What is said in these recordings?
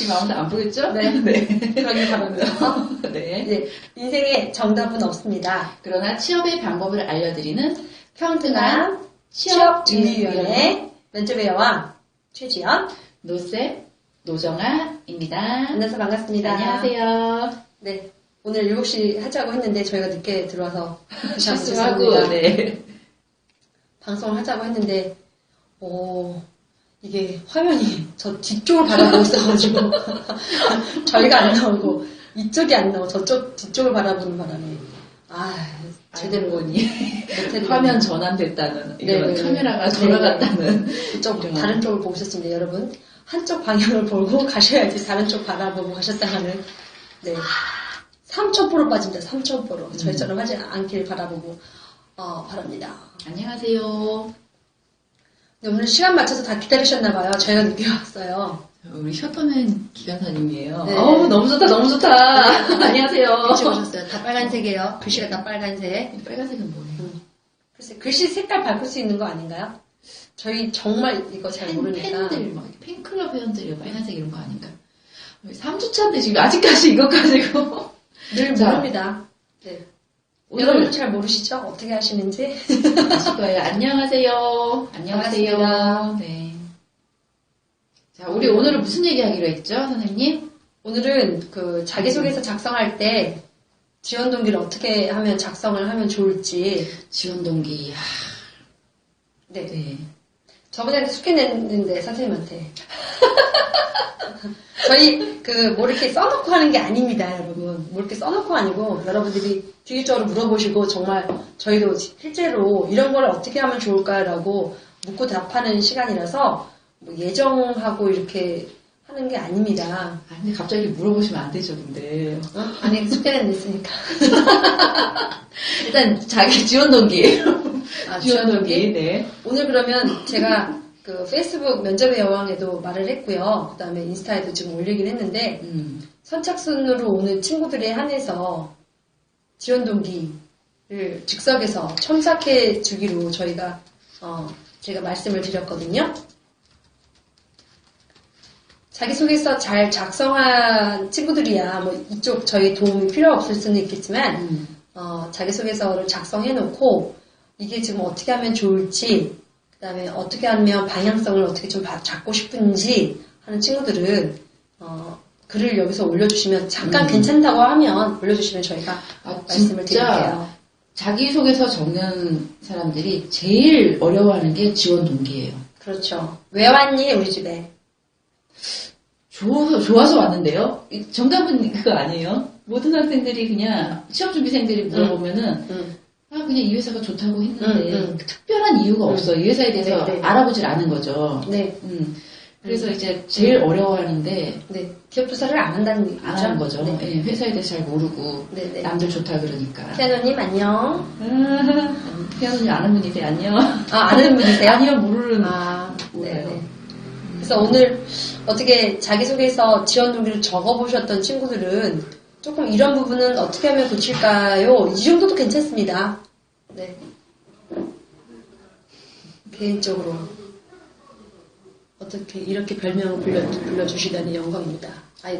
지금 아무도 안 보겠죠? 네. 네. 그러길 바라고요. 네. 네. 인생에 정답은 없습니다. 그러나 취업의 방법을 알려드리는 평등한 취업준비위원회 면접의 여왕 최지연 노쌤 노정아입니다. 만나서 반갑습니다. 안녕하세요. 네. 오늘 7시 하자고 했는데 저희가 늦게 들어와서 실수하고 죄송합니다. 네. 방송을 하자고 했는데 이게 화면이 저 뒤쪽을 바라보고 있어가지고 저희가 안 나오고 이쪽이 안 나오고 저쪽 뒤쪽을 바라보는 바람에 제대로 보니 못했네요. 화면 전환됐다는 이런 네. 카메라가 네. 돌아갔다는 그쪽 좀 다른 쪽을 보고 있었습니다. 여러분 한쪽 방향을 보고 가셔야지 다른 쪽 바라보고 가셨다가는 네 3,000% 빠집니다. 3,000%. 저희처럼 하지 않길 바라보고 바랍니다. 안녕하세요. 네, 오늘 시간 맞춰서 다 기다리셨나봐요. 저희가 늦게 왔어요. 우리 셔터맨 기관사님이에요. 네. 너무 좋다, 너무 좋다. 안녕하세요. 일찍 오셨어요. 다 빨간색이에요. 글씨가 다 빨간색. 빨간색은 뭐예요? 글쎄, 글씨 색깔 바꿀 수 있는 거 아닌가요? 저희 정말 이거 잘 모르니까. 팬들, 막 팬클럽 회원들이 빨간색 이런 거 아닌가? 3주차인데 지금 아직까지 이거 가지고. 늘 자, 모릅니다. 네. 오늘 여러분 잘 모르시죠? 어떻게 하시는지? 하실 거예요. 안녕하세요. 안녕하세요. 반갑습니다. 네. 자, 우리 오늘은 무슨 얘기 하기로 했죠, 선생님? 오늘은 그 자기소개서 작성할 때 지원 동기를 어떻게 하면 작성을 하면 좋을지. 지원 동기. 네. 네. 저번에도 숙제 냈는데 선생님한테. 저희 뭐 이렇게 써놓고 하는 게 아닙니다, 여러분. 뭐 이렇게 써놓고 아니고 여러분들이 주기적으로 물어보시고 정말 저희도 실제로 이런 걸 어떻게 하면 좋을까라고 묻고 답하는 시간이라서 뭐 예정하고 이렇게 하는 게 아닙니다. 근데 갑자기 물어보시면 안 되죠, 근데. 아니 숙제는 냈으니까. 일단 자기 지원 동기. 지원 동기? 네. 오늘 그러면 제가 그 페이스북 면접의 여왕에도 말을 했고요. 그 다음에 인스타에도 지금 올리긴 했는데 선착순으로 오는 친구들에 한해서 지원 동기를 즉석에서 첨삭해 주기로 저희가 제가 말씀을 드렸거든요. 자기소개서 잘 작성한 친구들이야 뭐 이쪽 저희 도움이 필요 없을 수는 있겠지만 자기소개서를 작성해 놓고 이게 지금 어떻게 하면 좋을지 그 다음에 어떻게 하면 방향성을 어떻게 좀 잡고 싶은지 하는 친구들은 글을 여기서 올려주시면 잠깐 괜찮다고 하면 올려주시면 저희가 말씀을 드릴게요. 자기소개서 적는 사람들이 제일 어려워하는 게 지원 동기예요. 그렇죠. 왜 왔니 우리 집에? 좋아서 왔는데요. 정답은 그거 아니에요. 모든 학생들이 그냥 시험준비생들이 물어보면은 그냥 이 회사가 좋다고 했는데 특별한 이유가 없어. 이 회사에 대해서 네. 알아보질 않은 거죠. 네. 그래서 이제 제일 어려워하는 네. 기업 조사를 안 한다는 얘기죠. 안 하는 거죠. 네. 네, 회사에 대해서 잘 모르고 네. 남들 좋다 그러니까. 피아노님 안녕. 피아노님 아는 분이세요? 안녕. 아는 분이세요? 아니요, 모르는. 몰라요. 네. 그래서 오늘 어떻게 자기소개서 지원 동기를 적어보셨던 친구들은 조금 이런 부분은 어떻게 하면 고칠까요? 이 정도도 괜찮습니다. 네. 개인적으로 어떻게 이렇게 별명을 불러주시다니 영광입니다.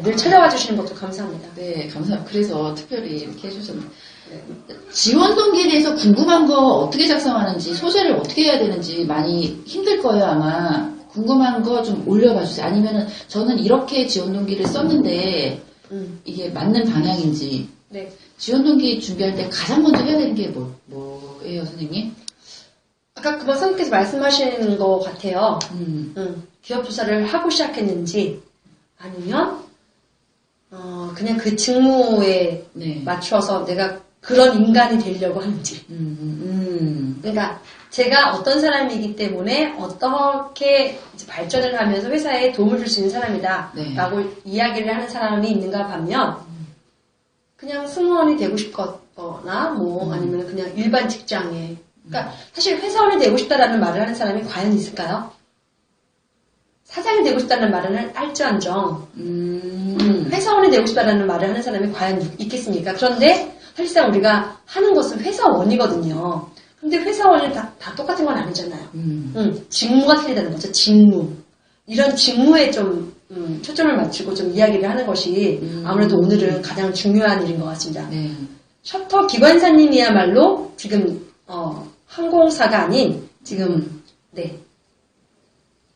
늘 찾아와 주시는 것도 감사합니다. 네, 감사합니다. 그래서 특별히 이렇게 해주셨는데. 지원 동기에 대해서 궁금한 거 어떻게 작성하는지, 소재를 어떻게 해야 되는지 많이 힘들 거예요, 아마. 궁금한 거 좀 올려봐 주세요. 아니면은 저는 이렇게 지원 동기를 썼는데 이게 맞는 방향인지. 네. 지원 동기 준비할 때 가장 먼저 해야 되는 게 뭐예요, 선생님? 아까 그만 선생님께서 말씀하시는 것 같아요. 기업 조사를 하고 시작했는지 아니면 그냥 그 직무에 맞춰서 내가 그런 인간이 되려고 하는지. 그러니까 제가 어떤 사람이기 때문에 어떻게 이제 발전을 하면서 회사에 도움을 줄 수 있는 사람이다 라고 이야기를 하는 사람이 있는가 반면 그냥 승무원이 되고 싶거나 뭐 아니면 그냥 일반 직장에 그러니까 사실 회사원이 되고 싶다라는 말을 하는 사람이 과연 있을까요? 사장이 되고 싶다는 말은 할지언정 회사원이 되고 싶다는 말을 하는 사람이 과연 있겠습니까? 그런데 사실상 우리가 하는 것은 회사원이거든요. 근데 회사원이 다 똑같은 건 아니잖아요. 직무가 틀리다는 거죠. 직무. 이런 직무에 좀 초점을 맞추고 좀 이야기를 하는 것이 아무래도 오늘은 가장 중요한 일인 것 같습니다. 네. 셔터 기관사님이야말로 지금 항공사가 아닌 지금 네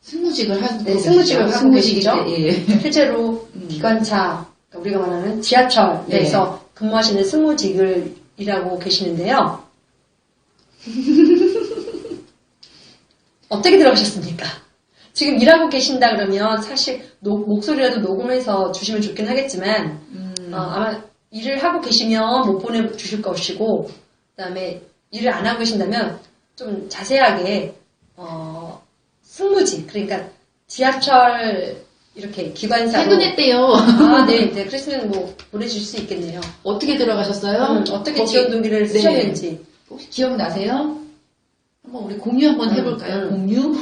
승무직을 하고 네, 승무직을 하고 계시죠. 예. 실제로 기관차 그러니까 우리가 말하는 지하철에서 근무하시는 승무직을 일하고 계시는데요. 어떻게 들어가셨습니까? 지금 일하고 계신다 그러면 사실 목소리라도 녹음해서 주시면 좋긴 하겠지만 아마 일을 하고 계시면 못 보내주실 것이고 그다음에 일을 안 하고 계신다면 좀 자세하게 승무직 그러니까 지하철 이렇게 기관사로 퇴근했대요. 네. 그랬으면 뭐 보내주실 수 있겠네요. 어떻게 들어가셨어요? 어떻게 지원 동기를 쓰셨는지 네. 혹시 기억나세요? 한번 우리 공유 한번 해볼까요? 공유?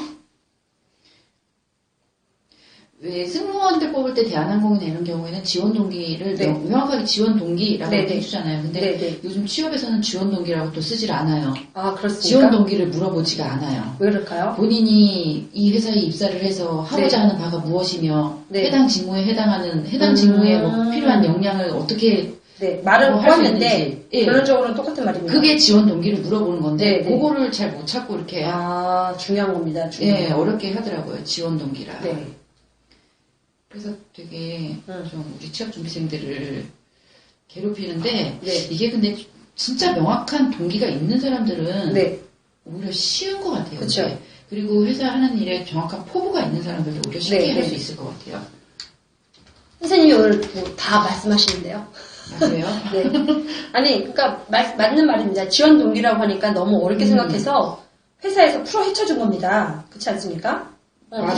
왜 승무원들 뽑을 때 대한항공이 되는 경우에는 지원 동기를 명확하게 지원 동기라고 해주잖아요. 근데 요즘 취업에서는 지원 동기라고 또 쓰질 않아요. 아, 그렇습니까? 지원 동기를 물어보지가 않아요. 왜 그럴까요? 본인이 이 회사에 입사를 해서 하고자 하는 바가 무엇이며 해당 직무에 해당하는 해당 직무에 뭐 필요한 역량을 어떻게 말을 할 수 보았는데 있는지 결론적으로는 똑같은 말입니다. 그게 지원 동기를 물어보는 건데 그거를 잘 못 찾고 이렇게 중요한 겁니다. 중요한 거. 어렵게 하더라고요. 지원 동기라. 네. 그래서 되게 좀 우리 취업준비생들을 괴롭히는데 이게 근데 진짜 명확한 동기가 있는 사람들은 오히려 쉬운 것 같아요. 그렇죠. 그리고 회사 하는 일에 정확한 포부가 있는 사람들도 오히려 쉽게 할 수 있을 것 같아요. 선생님이 오늘 뭐 다 말씀하시는데요. 그래요? 네. 아니, 그러니까 맞는 말입니다. 지원 동기라고 하니까 너무 어렵게 생각해서 회사에서 풀어 헤쳐준 겁니다. 그렇지 않습니까?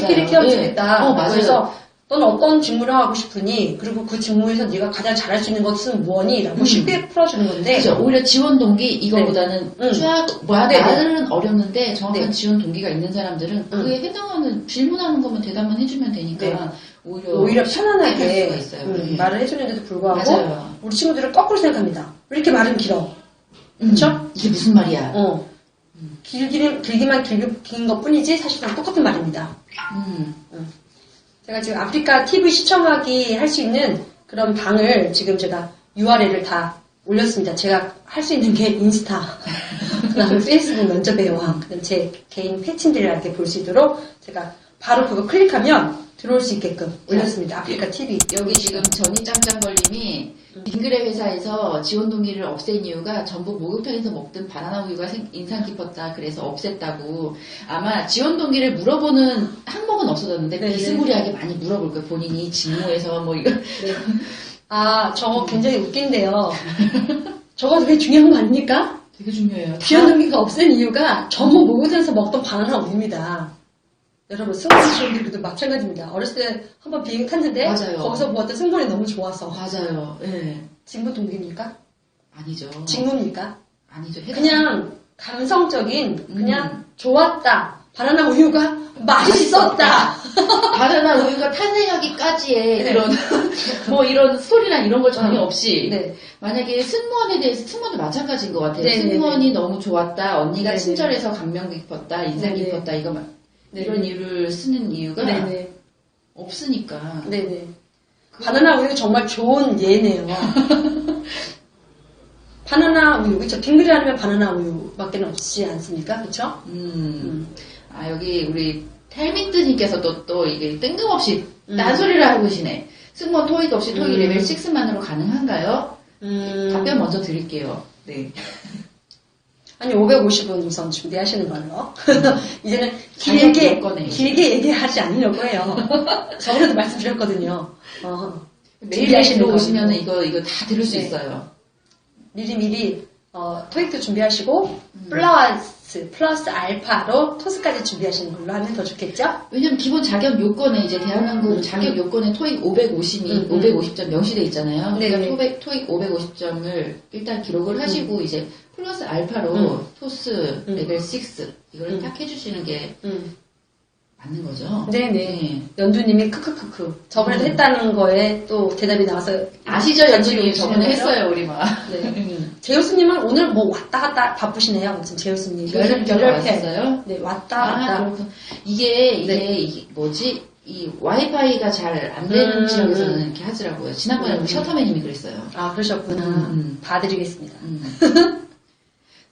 이렇게 하면 되겠다. 맞아요. 그래서 너는 어떤 직무를 하고 싶으니 그리고 그 직무에서 네가 가장 잘할 수 있는 것은 뭐니? 라고 쉽게 풀어주는 건데 그렇죠. 오히려 지원 동기 이거보다는 말은 어렵는데 정확한 지원 동기가 있는 사람들은 그에 해당하는 질문하는 것만 대답만 해주면 되니까 오히려 편안하게 수가 있어요. 말을 해주는데도 불구하고 맞아요. 우리 친구들은 거꾸로 생각합니다. 왜 이렇게 말은 길어? 그렇죠? 이게 무슨 말이야? 길기만 긴 것 뿐이지 사실상 똑같은 말입니다. 제가 지금 아프리카 TV 시청하기 할 수 있는 그런 방을 지금 제가 URL을 다 올렸습니다. 제가 할 수 있는 게 인스타, 그다음에 페이스북 면접회화, 그다음 제 개인 패친들을 이렇게 볼 수 있도록 제가 바로 그거 클릭하면 들어올 수 있게끔 올렸습니다. 아프리카 TV. 여기 지금 전이짱짱걸님이 빙그레 회사에서 지원 동기를 없앤 이유가 전북 목욕탕에서 먹던 바나나 우유가 인상 깊었다. 그래서 없앴다고. 아마 지원 동기를 물어보는 항목은 없어졌는데 비스무리하게 많이 물어볼 거예요. 본인이 직무에서 뭐 이거. 저거 굉장히 웃긴데요. 저거 되게 중요한 거 아닙니까? 되게 중요해요. 지원 동기가 없앤 이유가 전북 목욕탕에서 먹던 바나나 우유입니다. 여러분 승무원들도 마찬가지입니다. 어렸을 때 한번 비행 탔는데 거기서 보았던 승무원이 너무 좋아서. 맞아요. 직무 동기입니까? 아니죠. 직무입니까? 아니죠. 그냥 감성적인 그냥 좋았다. 바나나 우유가 맛있었다. 바나나 우유가 탄생하기까지의 그런 뭐 이런 스토리나 이런 걸 전혀 없이 만약에 승무원에 대해서 승무원도 마찬가지인 것 같아요. 승무원이 너무 좋았다. 언니가 친절해서 감명 깊었다. 인상 깊었다. 이런 이유를 쓰는 이유가 없으니까. 바나나 우유 정말 좋은 예네요. 바나나 우유, 그쵸? 빙그레 하면 바나나 우유밖에 없지 않습니까? 그쵸? 여기 우리 텔미트님께서 또 이게 뜬금없이 딴소리를 하고 계시네. 승무원 토익 없이 토익 레벨 6만으로 가능한가요? 답변 먼저 드릴게요. 네. 아니 550은 우선 준비하시는 걸로. 이제는 길게 얘기하지 않으려고 해요. 저번에도 말씀드렸거든요. 매일 들어오시면 이거 다 들을 수 있어요. 미리 토익도 준비하시고 플러스 알파로 토스까지 준비하시는 걸로 하면 더 좋겠죠? 왜냐면 기본 자격 요건에 이제 대한항공 자격 요건에 토익 550점 명시돼 있잖아요. 그러니까 토익 550점을 일단 기록을 하시고 이제 플러스 알파로 토스 레벨 6 이걸 딱 해주시는 게 맞는 거죠. 네네. 연두님이 크크크크. 저번에도 했다는 거에 또 대답이 나와서 아시죠? 연두님 저번에 했어요 우리 막. 제우스님은 오늘 뭐 왔다 갔다 바쁘시네요. 지금 제우스님. 열혈 왔어요? 네, 왔다 갔다. 이게 뭐지? 이 와이파이가 잘 안 되는 지역에서는 이렇게 하더라고요. 지난번에 우리 음. 셔터맨님이 그랬어요. 아, 그러셨구나. 봐드리겠습니다.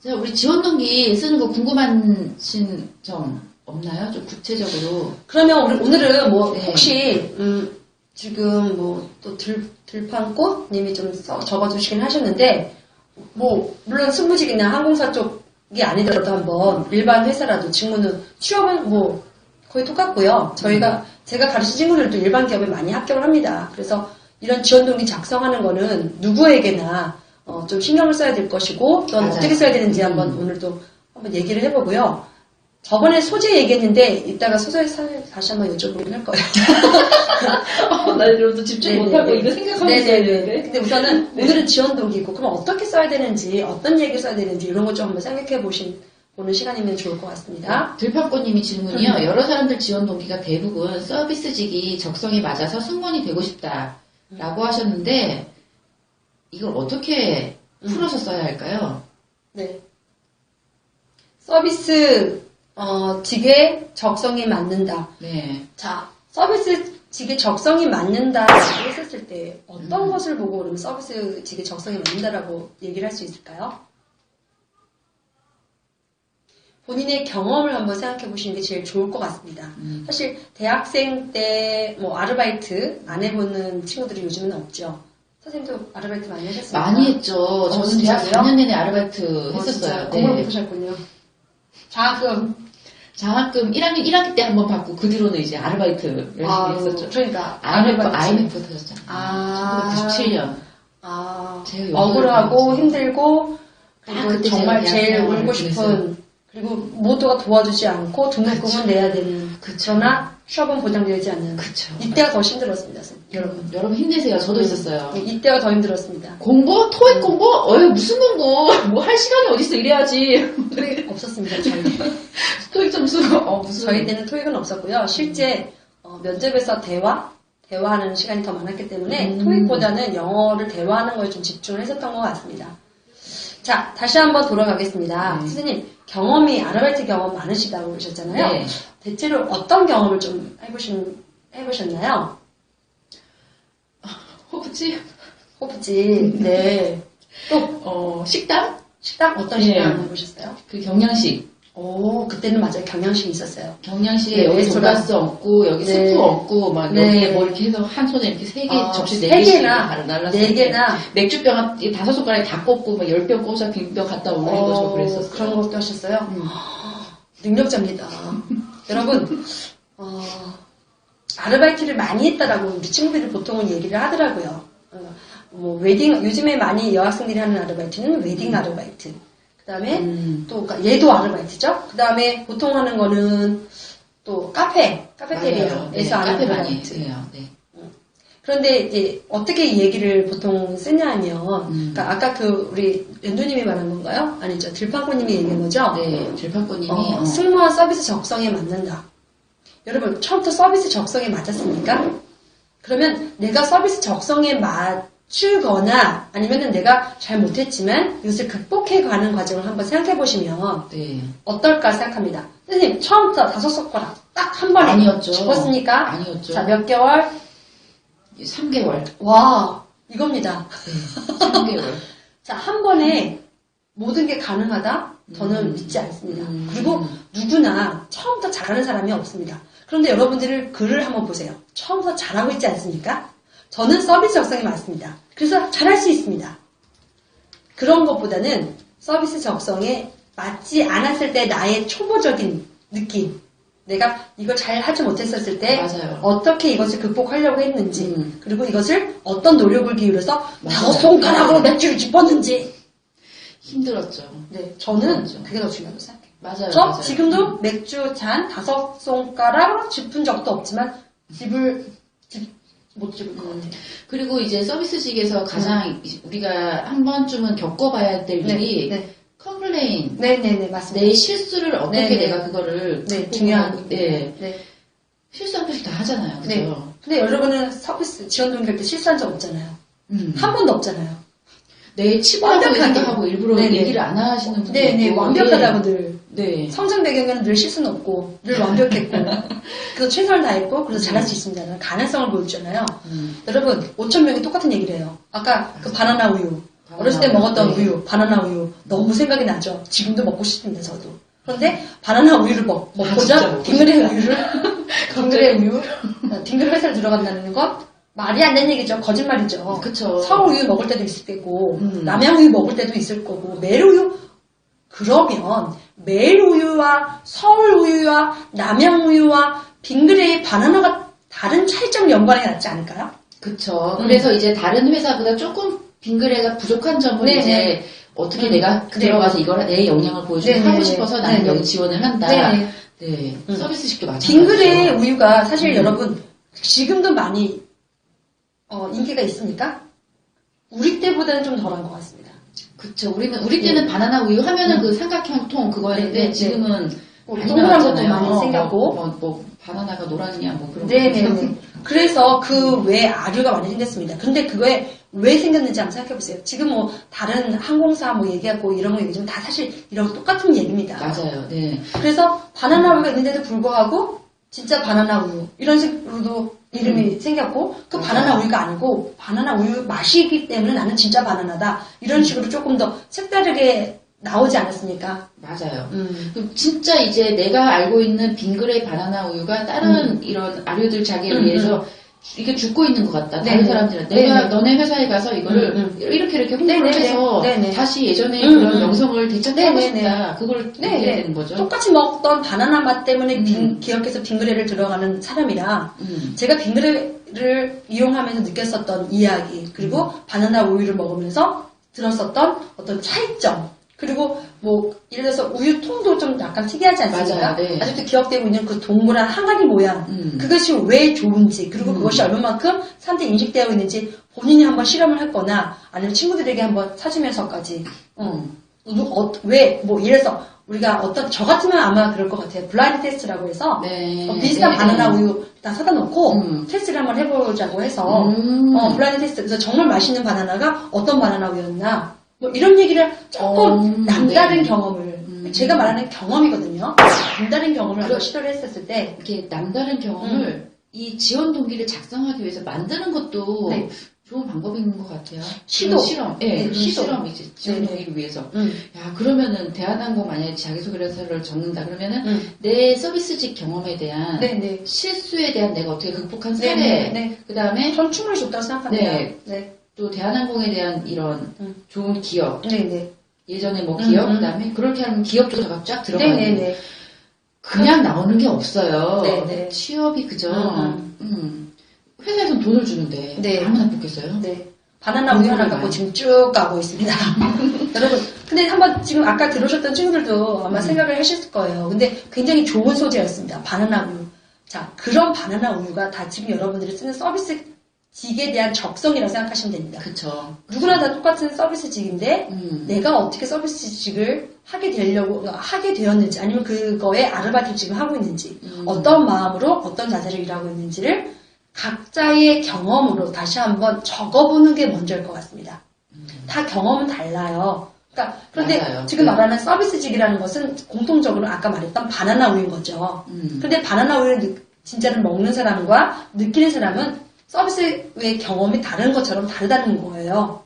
자, 우리 지원동기 쓰는 거 궁금하신 점 없나요? 좀 구체적으로. 그러면 오늘은 뭐, 네. 혹시, 지금 뭐, 또 들판꽃님이 좀 적어주시긴 하셨는데, 뭐, 물론 승무직이나 항공사 쪽이 아니더라도 한번 일반 회사라도 직무는, 취업은 뭐, 거의 똑같고요. 제가 가르친 친구들도 일반 기업에 많이 합격을 합니다. 그래서 이런 지원동기 작성하는 거는 누구에게나 좀 신경을 써야 될 것이고, 또 맞아요. 어떻게 써야 되는지 오늘도 한번 얘기를 해보고요. 저번에 소재 얘기했는데, 이따가 소재 다시 한번 여쭤보긴 할 거예요. 나 이러면서 집중 못하고 이거 생각하고 있어야 되는데. 근데 우선은 오늘은 지원 동기고, 그럼 어떻게 써야 되는지, 어떤 얘기를 써야 되는지, 이런 것 좀 한번 생각해 보는 시간이면 좋을 것 같습니다. 들판꽃님이 질문이요. 여러 사람들 지원 동기가 대부분 서비스직이 적성에 맞아서 승무원이 되고 싶다라고 하셨는데, 이걸 어떻게 풀어서 써야 할까요? 네. 서비스, 직의 적성이 맞는다. 네. 자, 서비스직의 적성이 맞는다라고 했었을 때 어떤 것을 보고 그러면 서비스직의 적성이 맞는다라고 얘기를 할 수 있을까요? 본인의 경험을 한번 생각해 보시는 게 제일 좋을 것 같습니다. 사실 대학생 때 뭐 아르바이트 안 해보는 친구들이 요즘은 없죠. 선생님도 아르바이트 많이 하셨습니까? 많이 했죠. 저는 대학 진짜요? 4년 내내 아르바이트 했었어요. 공부를 못 하셨군요. 장학금 1학기 때 한 번 받고 그 뒤로는 이제 아르바이트 열심히 했었죠. 그러니까 IMF 터졌잖아요. 1997년. 제가 억울하고 힘들고 그리고 그때 정말 제가 제일 대학생활을 울고 싶은 그랬어요. 그리고 모두가 도와주지 않고 등록금은 내야 되는 그쵸. 그러나 취업은 보장되지 않는 그쵸. 이때가 더 힘들었습니다. 여러분. 여러분 힘내세요. 저도 있었어요. 이때가 더 힘들었습니다. 공부? 토익 공부? 무슨 공부? 뭐 할 시간이 어딨어. 이래야지. 토익 없었습니다. 저희 토익 점수? 무슨. 저희 때는 토익은 없었고요. 실제 면접에서 대화하는 시간이 더 많았기 때문에 토익보다는 영어를 대화하는 거에 좀 집중을 했었던 것 같습니다. 자, 다시 한번 돌아가겠습니다. 선생님, 아르바이트 경험 많으시다고 그러셨잖아요. 네. 대체로 어떤 경험을 좀 해보셨나요? 호프집, 네. 또, 식당? 식당? 어떤 네. 식당 해보셨어요? 그 경양식. 그때는 맞아요. 경양식이 있었어요. 경양식에 네, 여기 레스토랑. 돈가스 얹고, 여기 네. 스프 얹고, 막 네. 여기에 뭐 이렇게 해서 한 손에 이렇게 세 개, 접시 네 세 개씩 개나, 날랐어요. 네 개나, 맥주병 5손가락에 다 꽂고, 막 10병 꽂아서 빈병 갖다 올리는 거 저 그랬었어요. 그런 것도 하셨어요? 능력자입니다. 여러분, 아르바이트를 많이 했다라고 우리 친구들이 보통은 얘기를 하더라고요. 요즘에 많이 여학생들이 하는 아르바이트는 웨딩 아르바이트. 그 다음에 또, 그러니까 얘도 아르바이트죠? 그 다음에 보통 하는 거는 또 카페테리아에서 하는 카페 많이 아르바이트. 해요. 네. 그런데 이제 어떻게 이 얘기를 보통 쓰냐면, 그러니까 아까 우리 연두님이 말한 건가요? 아니죠. 들판꽃님이 얘기한 거죠? 네, 들판꽃님이. 승무원 서비스 적성에 맞는다. 여러분, 처음부터 서비스 적성에 맞았습니까? 그러면 내가 서비스 적성에 맞추거나 아니면은 내가 잘 못했지만 이것을 극복해가는 과정을 한번 생각해 보시면 네. 어떨까 생각합니다. 선생님, 처음부터 5손가락 딱 한 번에 아니었죠. 짚었습니까? 아니었죠. 자, 몇 개월? 3개월. 와, 이겁니다. 네, 3개월. 자, 한 번에 모든 게 가능하다? 저는 믿지 않습니다. 그리고 누구나 처음부터 잘하는 사람이 없습니다. 그런데 여러분들을 글을 한번 보세요. 처음부터 잘하고 있지 않습니까? 저는 서비스 적성이 맞습니다. 그래서 잘할 수 있습니다. 그런 것보다는 서비스 적성에 맞지 않았을 때 나의 초보적인 느낌. 내가 이걸 잘 하지 못했었을 때 맞아요. 어떻게 이것을 극복하려고 했는지 그리고 이것을 어떤 노력을 기울여서 맞아요. 5손가락으로 맥주를 짚었는지 힘들었죠. 네, 저는 힘들었죠. 그게 더 중요하다고 생각해요. 맞아요. 저 맞아요. 지금도 맥주 잔 5손가락으로 짚은 적도 없지만 못 짚을 것 같아요. 그리고 이제 서비스직에서 가장 우리가 한 번쯤은 겪어봐야 될 일이 네. 컴플레인. 네네네, 맞습니다. 내 실수를 어떻게 네네. 내가 그거를 네, 극복하고, 중요한. 네. 네. 실수 한 번씩 다 하잖아요. 그죠? 네. 근데 여러분은 서비스 지원 동기할 때 실수한 적 없잖아요. 한 한 번도 없잖아요. 내 치부라고 완벽하게. 생각하고 일부러 네네. 얘기를 안 하시는 분들 네네, 있고, 완벽하다고들 네. 성장 배경에는 늘 실수는 없고, 늘 완벽했고, 그래서 최선을 다했고, 그래서 잘할 수 있습니다. 가능성을 보여주잖아요. 여러분, 5,000명이 똑같은 얘기를 해요. 아까 그 바나나 우유. 어렸을 때 먹었던 네. 우유, 바나나 우유. 너무 생각이 나죠? 지금도 먹고 싶습니다, 저도. 그런데 바나나 우유를 먹고자 딩그레 우유를, 딩그레 우유, 딩그레 회사를 들어간다는 건 말이 안 되는 얘기죠. 거짓말이죠. 그쵸. 서울 우유 먹을 때도 있을 거고, 남양 우유 먹을 때도 있을 거고, 매일 우유, 그러면 매일 우유와 서울 우유와 남양 우유와 빙그레의 바나나가 다른 차이점 연관이 낫지 않을까요? 그쵸. 그래서 이제 다른 회사보다 조금 빙그레가 부족한 점을 네네. 이제 어떻게 내가 네. 들어가서 이걸 내 영향을 보여주고 네네. 하고 싶어서 나는 네네. 여기 지원을 한다. 네네. 네. 서비스직도 마찬가지죠. 빙그레 우유가 사실 여러분 지금도 많이 인기가 있습니까? 우리 때보다는 좀 덜한 것 같습니다. 그쵸. 우리 때는 바나나 우유 하면은 그 삼각형 통 그거였는데 네, 네, 지금은 뭐 많이 동그란 것도 나왔잖아요. 많이 생겼고. 뭐 바나나가 노랗냐 뭐 그런 거. 네네네. 그래서 그 외에 아류가 많이 생겼습니다. 근데 그거에 왜 생겼는지 한번 생각해보세요. 지금 뭐 다른 항공사 뭐 얘기하고 이런 거 얘기하지만 다 사실 이런 똑같은 얘기입니다. 맞아요. 네. 그래서 바나나 우유가 있는데도 불구하고 진짜 바나나 우유 이런 식으로도 이름이 생겼고 그 바나나 우유가 아니고 바나나 우유 맛이기 때문에 나는 진짜 바나나다 이런 식으로 조금 더 색다르게 나오지 않았습니까? 맞아요. 그럼 진짜 이제 내가 알고 있는 빙그레 바나나 우유가 다른 이런 아류들 자기에 비해서 이게 죽고 있는 것 같다. 다른 네네. 사람들한테. 네네. 내가 너네 회사에 가서 이거를 이렇게 홍보를 네네네. 해서 네네. 다시 예전에 그런 명성을 되찾고 네네네. 싶다. 그걸 네, 얘기해야 네. 되는 거죠. 똑같이 먹던 바나나 맛 때문에 기억해서 빙그레를 들어가는 사람이라 제가 빙그레를 이용하면서 느꼈었던 이야기 그리고 바나나 우유를 먹으면서 들었었던 어떤 차이점 그리고 뭐 예를 들어서 우유통도 좀 약간 특이하지 않습니까? 맞아요, 네. 아직도 기억되고 있는 그 동그란 항아리 모양 그것이 왜 좋은지 그리고 그것이 얼마만큼 사람들이 인식되어 있는지 본인이 한번 실험을 했거나 아니면 친구들에게 한번 사주면서까지 왜 뭐 예를 들어서 우리가 저 같으면 아마 그럴 것 같아요. 블라인드 테스트라고 해서 네. 비슷한 네. 바나나 우유 다 사다 놓고 테스트를 한번 해보자고 해서 블라인드 테스트 그래서 정말 맛있는 바나나가 어떤 바나나 우유였나 뭐 이런 얘기를 조금 남다른 네. 경험을 제가 말하는 경험이거든요. 남다른 경험을 한번 시도를 했었을 때 이렇게 남다른 경험을 이 지원 동기를 작성하기 위해서 만드는 것도 네. 좋은 방법인 것 같아요. 시도. 그런 실험. 예, 네, 실험 이제 지원 네, 동기를 위해서. 음. 야, 그러면은 대한항공 만약에 자기소개서를 적는다 그러면은 내 서비스직 경험에 대한 네네. 실수에 대한 내가 어떻게 극복한 네, 사례, 네, 네. 그 다음에 전 충분히 좋다고 생각합니다. 네. 네. 또 대한항공에 대한 이런 좋은 기억, 네네. 예전에 뭐 기억, 그 다음에 그렇게 하면 기업도 쫙 들어가요. 네네네. 그냥 나오는 게 없어요. 네네. 취업이 그죠. 회사에서는 돈을 주는데 네. 얼마나 뽑겠어요? 네. 바나나 우유 하나 갖고 지금 쭉 가고 있습니다. 여러분, 근데 한번 지금 아까 들으셨던 친구들도 아마 생각을 하셨을 거예요. 근데 굉장히 좋은 소재였습니다. 바나나 우유. 자, 그런 바나나 우유가 다 지금 여러분들이 쓰는 서비스직에 대한 적성이라고 생각하시면 됩니다. 그쵸. 누구나 다 똑같은 서비스직인데 내가 어떻게 서비스직을 하게 되었는지 아니면 그거에 아르바이트를 지금 하고 있는지 어떤 마음으로 어떤 자세로 일하고 있는지를 각자의 경험으로 다시 한번 적어보는 게 먼저일 것 같습니다. 다 경험은 달라요. 그러니까 그런데 맞아요. 지금 네. 말하는 서비스직이라는 것은 공통적으로 아까 말했던 바나나 우유인 거죠. 근데 바나나 우유를 진짜로 먹는 사람과 느끼는 사람은 서비스의 경험이 다른 것처럼 다르다는 거예요.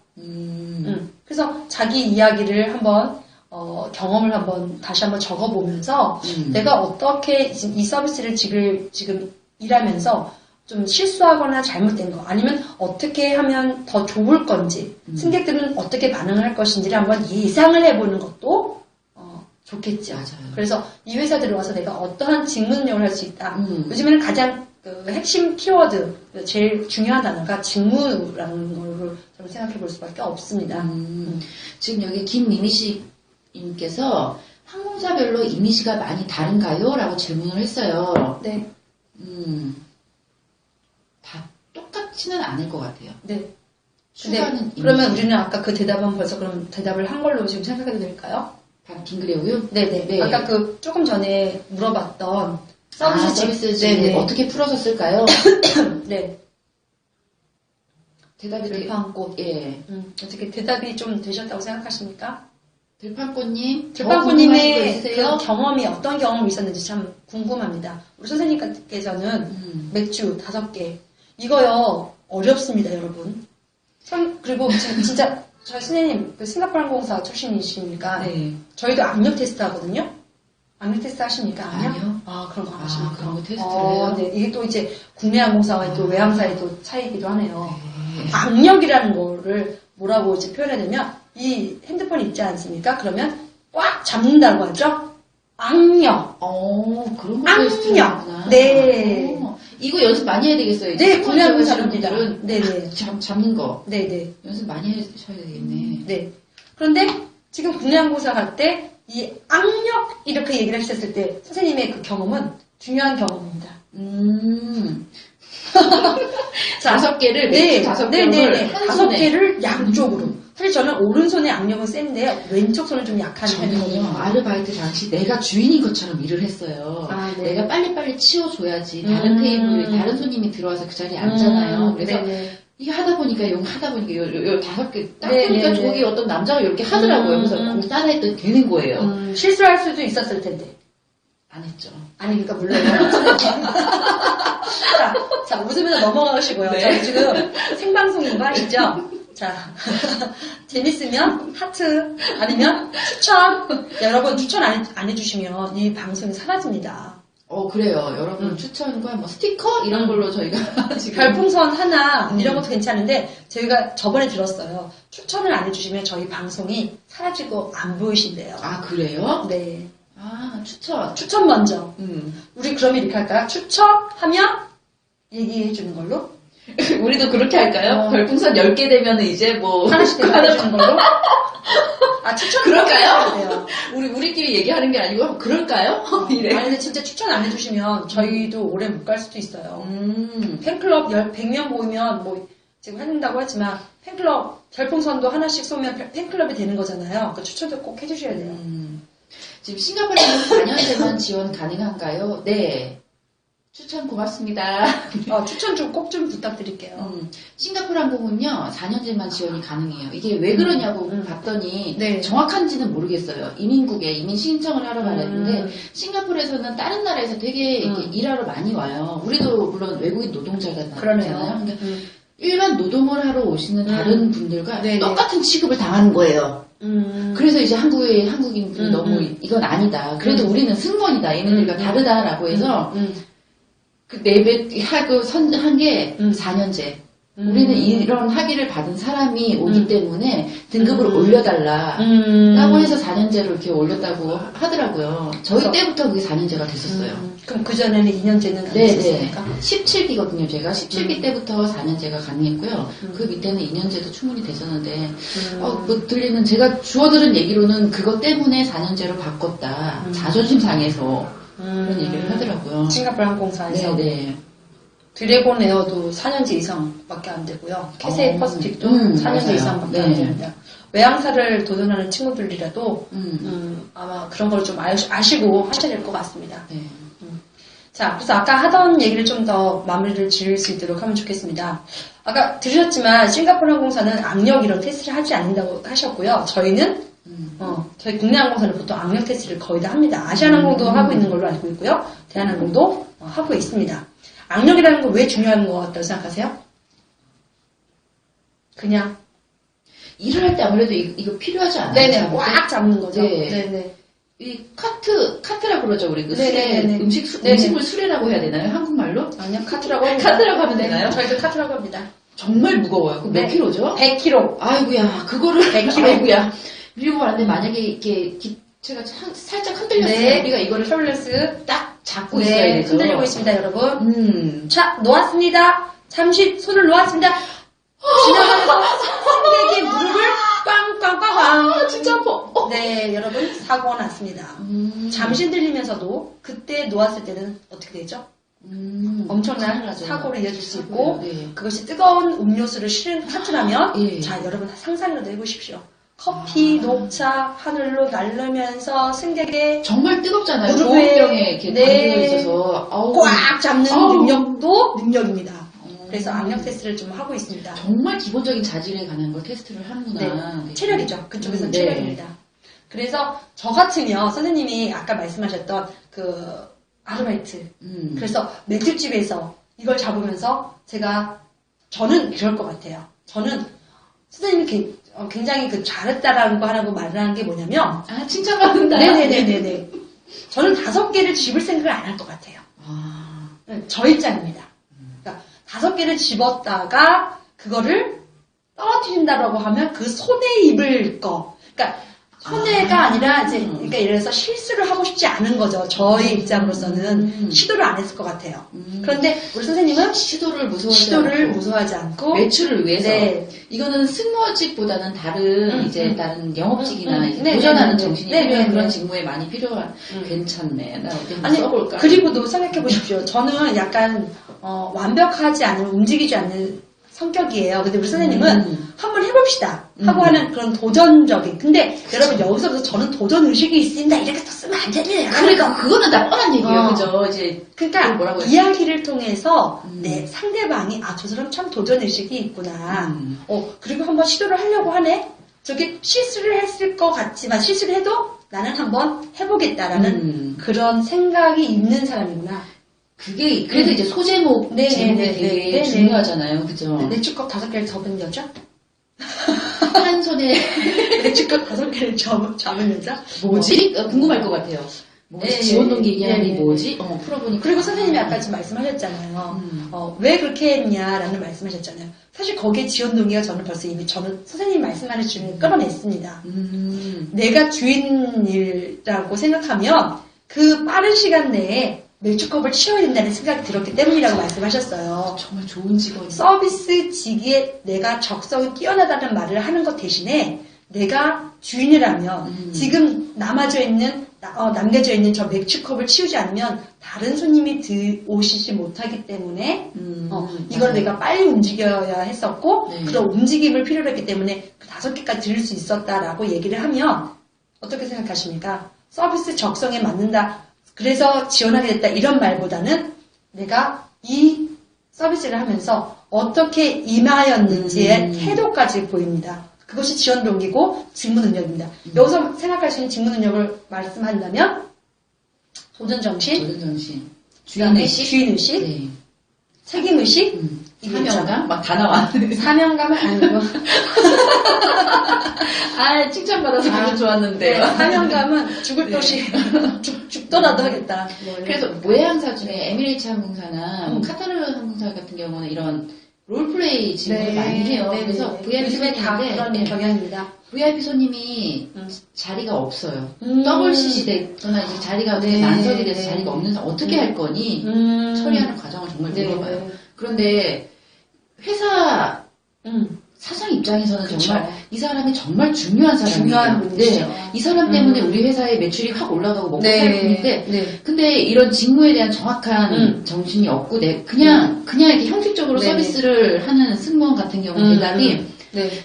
그래서 자기 이야기를 한번 경험을 한번 다시 한번 적어보면서 내가 어떻게 이 서비스를 지금 일하면서 좀 실수하거나 잘못된 거 아니면 어떻게 하면 더 좋을 건지 승객들은 어떻게 반응을 할 것인지를 한번 예상을 해보는 것도 좋겠죠. 맞아요. 그래서 이 회사 들어와서 내가 어떠한 직무 능력을 할 수 있다. 요즘에는 가장 그 핵심 키워드 제일 중요한 단어가 직무라는 걸로 좀 생각해 볼 수밖에 없습니다. 지금 여기 김미미 씨님께서 항공사별로 이미지가 많이 다른가요? 라고 질문을 했어요. 네. 다 똑같지는 않을 것 같아요. 네. 추가하는 그러면 이미지. 우리는 아까 그 대답은 벌써 그럼 대답을 한 걸로 지금 생각해도 될까요? 빙그레 우유? 네네. 네. 아까 그 조금 전에 물어봤던 서비스직. 네네. 어떻게 풀어서 쓸까요? 네. 대답이 들판꽃. 예. 어떻게 대답이 좀 되셨다고 생각하십니까? 들판꽃님, 들판꽃님의 그 경험이 어떤 경험이 있었는지 참 궁금합니다. 우리 선생님께서는 맥주 5개. 이거요, 어렵습니다, 여러분. 그리고 지금 진짜, 저희 선생님, 그 싱가포르 항공사 출신이시니까, 네. 저희도 압력 테스트 하거든요? 압력 테스트 하십니까? 아니요. 아, 그런 거 안 하십니까? 그런 거 테스트를 해요? 네. 이게 또 이제 국내 항공사와 또 외항사의 또 차이이기도 하네요. 압력이라는 거를 뭐라고 이제 표현해야 되면, 이 핸드폰이 있지 않습니까? 그러면 꽉 잡는다고 하죠? 악력. 그런 거 악력. 테스트를 하구나. 네. 이거 연습 많이 해야 되겠어요. 네, 국내 항공사 분들은 분들은. 네네. 잡는 거. 네네. 연습 많이 하셔야 되겠네. 네. 그런데 지금 국내 항공사 갈 때 이 악력 이렇게 얘기를 하셨을 때 선생님의 그 경험은 중요한 경험입니다. 자, 5개를, 네, 맥주 5개를 네네네. 한 5개를 양쪽으로. 사실 저는 오른손의 악력은 센데 왼쪽 손은 좀 약한 저는요, 편이거든요. 아르바이트 당시 내가 주인인 것처럼 일을 했어요. 아, 네. 내가 빨리빨리 치워줘야지 다른 테이블에 다른 손님이 들어와서 그 자리에 앉잖아요. 그래서 네네. 이게 하다 보니까 요 5개 딱 네, 보니까 네, 저기 네. 어떤 남자가 이렇게 하더라고요. 그래서 거기 따라했더니 되는 거예요. 실수할 수도 있었을 텐데. 안 했죠. 아니, 그러니까 물론. 자, 웃으면서 넘어가시고요. 네. 저희 지금 생방송인 거 아시죠? 자, 재밌으면 하트, 아니면 추천. 여러분, 추천 안 해주시면 이 방송이 사라집니다. 그래요. 여러분 추천과 뭐 스티커 이런 걸로 저희가 지금 별풍선 하나 이런 것도 괜찮은데 저희가 저번에 들었어요. 추천을 안 해주시면 저희 방송이 사라지고 안 보이신대요. 아, 그래요? 네. 아, 추천. 추천 먼저. 음. 우리 그러면 이렇게 할까요? 추천하면 얘기해 주는 걸로. 우리도 그렇게 할까요? 별풍선 10개 되면 이제 뭐 하나씩 해주는 걸로. 아, 추천 그럴까요? 우리끼리 얘기하는 게 아니고 그럴까요? 이래. 아니 근데 진짜 추천 안 해주시면 저희도 오래 못 갈 수도 있어요. 음. 팬클럽 100명 모이면 뭐 지금 한다고 했지만 팬클럽 별풍선도 하나씩 쏘면 팬클럽이 되는 거잖아요. 그 추천도 꼭 해주셔야 돼요. 지금 싱가포르에는 4년제만 지원 가능한가요? 네. 추천 고맙습니다. 추천 좀 꼭 좀 부탁드릴게요. 싱가포르 항공은요, 4년제만 지원이 가능해요. 이게 왜 그러냐고 봤더니 네. 정확한지는 모르겠어요. 이민국에 이민 신청을 하러 가는데 싱가포르에서는 다른 나라에서 되게 이렇게 일하러 많이 와요. 우리도 물론 외국인 노동자가 나잖아요. 근데 일반 노동을 하러 오시는 다른 분들과 네네. 똑같은 취급을 당하는 거예요. 그래서 이제 한국인들이 너무 이건 아니다. 그래도 우리는 승무원이다. 얘네들과 다르다라고 해서 그 내배하고 한 게 4년제. 우리는 이런 학위를 받은 사람이 오기 때문에 등급을 올려달라라고 해서 4년제로 이렇게 올렸다고 하더라고요. 저희 때부터 그게 4년제가 됐었어요. 그럼 그전에는 2년제는 안 됐었습니까? 17기거든요, 제가. 17기 때부터 4년제가 가능했고요. 그 밑에는 2년제도 충분히 됐었는데, 뭐 들리는, 제가 주워들은 얘기로는 그것 때문에 4년제로 바꿨다. 자존심 상해서. 그런 얘기를 하더라고요. 싱가포르 항공사에서. 네네. 드래곤 에어도 4년제 이상밖에 안 되고요. 캐세이 퍼스픽도 4년제 맞아요. 이상밖에 안 됩니다. 외항사를 도전하는 친구들이라도 아마 그런 걸 좀 아시고 하셔야 될 것 같습니다. 네. 자, 그래서 아까 하던 얘기를 좀 더 마무리를 지을 수 있도록 하면 좋겠습니다. 아까 들으셨지만 싱가포르 항공사는 악력 이런 테스트를 하지 않는다고 하셨고요. 저희는 저희 국내 항공사는 보통 악력 테스트를 거의 다 합니다. 아시아나항공도 하고 있는 걸로 알고 있고요. 대한항공도 하고 있습니다. 악력이라는 건 왜 중요한 것 같다고 생각하세요? 그냥 일을 할 때 아무래도 이거 필요하지 않아요? 네네 꽉 잡는 거죠. 네. 네네. 이 카트라고 그러죠, 우리 그 네네네네. 수레, 음식물 수레라고 해야 되나요? 한국말로? 아니요 카트라고 합니다. 카트라고 하면 되나요? 저희도 카트라고 합니다. 정말 무거워요. 그몇 네. 킬로죠? 100kg. 아이고야, 그거를 100kg. 아이고야. 밀고 가는데 만약에 이렇게 기체가 살짝 흔들렸어요. 네. 우리가 이거를 샤블레스 딱 잡고 있어야 되죠. 흔들리고 있습니다, 여러분. 음. 자, 놓았습니다. 잠시 손을 놓았습니다. 지나가면서 승객의 무릎을 꽝꽝꽝꽝. 진짜 아파. 네, 여러분 사고가 났습니다. 잠시 흔들리면서도 그때 놓았을 때는 어떻게 되죠? 엄청난 사고를 이어질 수 있고 네. 그것이 뜨거운 음료수를 실은 카트라면 예. 자, 여러분 상상이라도 해보십시오. 커피, 녹차 하늘로 날르면서 승객의 정말 뜨겁잖아요. 무릎에 조울병에 이렇게 네. 담겨 있어서 아우, 꽉 잡는 아우. 능력도 능력입니다. 그래서 악력 테스트를 좀 하고 있습니다. 정말 기본적인 자질에 관한 걸 테스트를 하는구나. 네, 체력이죠. 그쪽에서는 네. 체력입니다. 그래서 저 같으면 선생님이 아까 말씀하셨던 그 아르바이트. 그래서 맥주집에서 이걸 잡으면서 저는 그럴 것 같아요. 저는 선생님이 굉장히 잘했다라는 거 하라고 말을 하는 게 뭐냐면 칭찬받는다. 네네네네네. 저는 5개를 집을 생각을 안 할 것 같아요. 저 입장입니다. 그러니까 5개를 집었다가 그거를 떨어뜨린다라고 하면 그 손에 입을 거. 그러니까 손해가 아니라 이제 그러니까 예를 들어서 실수를 하고 싶지 않은 거죠. 저의 입장으로서는 시도를 안 했을 것 같아요. 그런데 우리 선생님은 시도를 무서워하지 않고 매출을 위해서 네. 이거는 승무원직보다는 다른 이제 다른 영업직이나 이제 도전하는 정신이 필요한 그런 직무에 많이 필요한 괜찮네. 나 어디 한번 써볼까? 그리고도 생각해 보십시오. 저는 약간 완벽하지 않은 움직이지 않는 성격이에요. 근데 우리 선생님은 한번 해봅시다 하고 하는 그런 도전적인. 근데 여러분 여기서부터 저는 도전 의식이 있습니다. 이렇게 또 쓰면 안 됩니다. 그러니까 그거는 다 뻔한 얘기예요, 그죠? 이제 그러니까 뭐라고 이야기를 통해서 내 상대방이 저 사람 참 도전 의식이 있구나. 그리고 한번 시도를 하려고 하네. 저게 실수를 했을 것 같지만 실수를 해도 나는 한번 해보겠다라는 그런 생각이 있는 사람이구나. 그게 그래서 이제 소제목 제목이 되게 중요하잖아요, 그죠? 맥주컵 5개를 접은 여자? 한 손에 맥주컵 5개를 접은 여자? 뭐지? 궁금할 것 같아요. 지원동기 얘기하는 게 뭐지? 풀어보니까. 그리고 선생님이 아까 지금 말씀하셨잖아요. 왜 그렇게 했냐라는 말씀하셨잖아요. 사실 거기에 지원동기가 저는 벌써 이미 선생님이 말씀하는 주인을 끌어냈습니다. 내가 주인이라고 생각하면 그 빠른 시간 내에 맥주컵을 치워야 된다는 생각이 들었기 때문이라고 말씀하셨어요. 정말 좋은 직원. 서비스직에 내가 적성이 뛰어나다는 말을 하는 것 대신에 내가 주인이라면 지금 남겨져 있는 저 맥주컵을 치우지 않으면 다른 손님이 오시지 못하기 때문에 이걸 내가 빨리 움직여야 했었고 그런 움직임을 필요로 했기 때문에 그 5개까지 들을 수 있었다라고 얘기를 하면 어떻게 생각하십니까? 서비스 적성에 맞는다. 그래서 지원하게 됐다 이런 말보다는 내가 이 서비스를 하면서 어떻게 임하였는지의 태도까지 보입니다. 그것이 지원 동기고 직무 능력입니다. 여기서 생각할 수 있는 직무 능력을 말씀한다면 도전정신, 주인의식, 네. 책임의식, 사명감? 막 다 나와. 사명감은 아니고 칭찬받아서 기분 좋았는데. 네, 사명감은 죽을 것이 죽더라도 하겠다. 그래서 모해항사 중에 에미레이츠 항공사나 카타르 항공사 같은 경우는 이런 롤플레이 직무를 많이 해요. 그래서 VIP 요즘에 다 그런 경향입니다. VIP 손님이 자리가 없어요. WCC 되거나 이제 자리가 만석이 돼서 자리가 없는 사람 어떻게 할 거니 처리하는 과정을 정말 물어봐요. 그런데 회사 사장 입장에서는 정말 이 사람이 정말 중요한 사람이에요. 이 사람 때문에 우리 회사의 매출이 확 올라가고 먹고 살 뿐인데 근데 이런 직무에 대한 정확한 정신이 없고 그냥 이렇게 형식적으로 서비스를 하는 승무원 같은 경우 대답이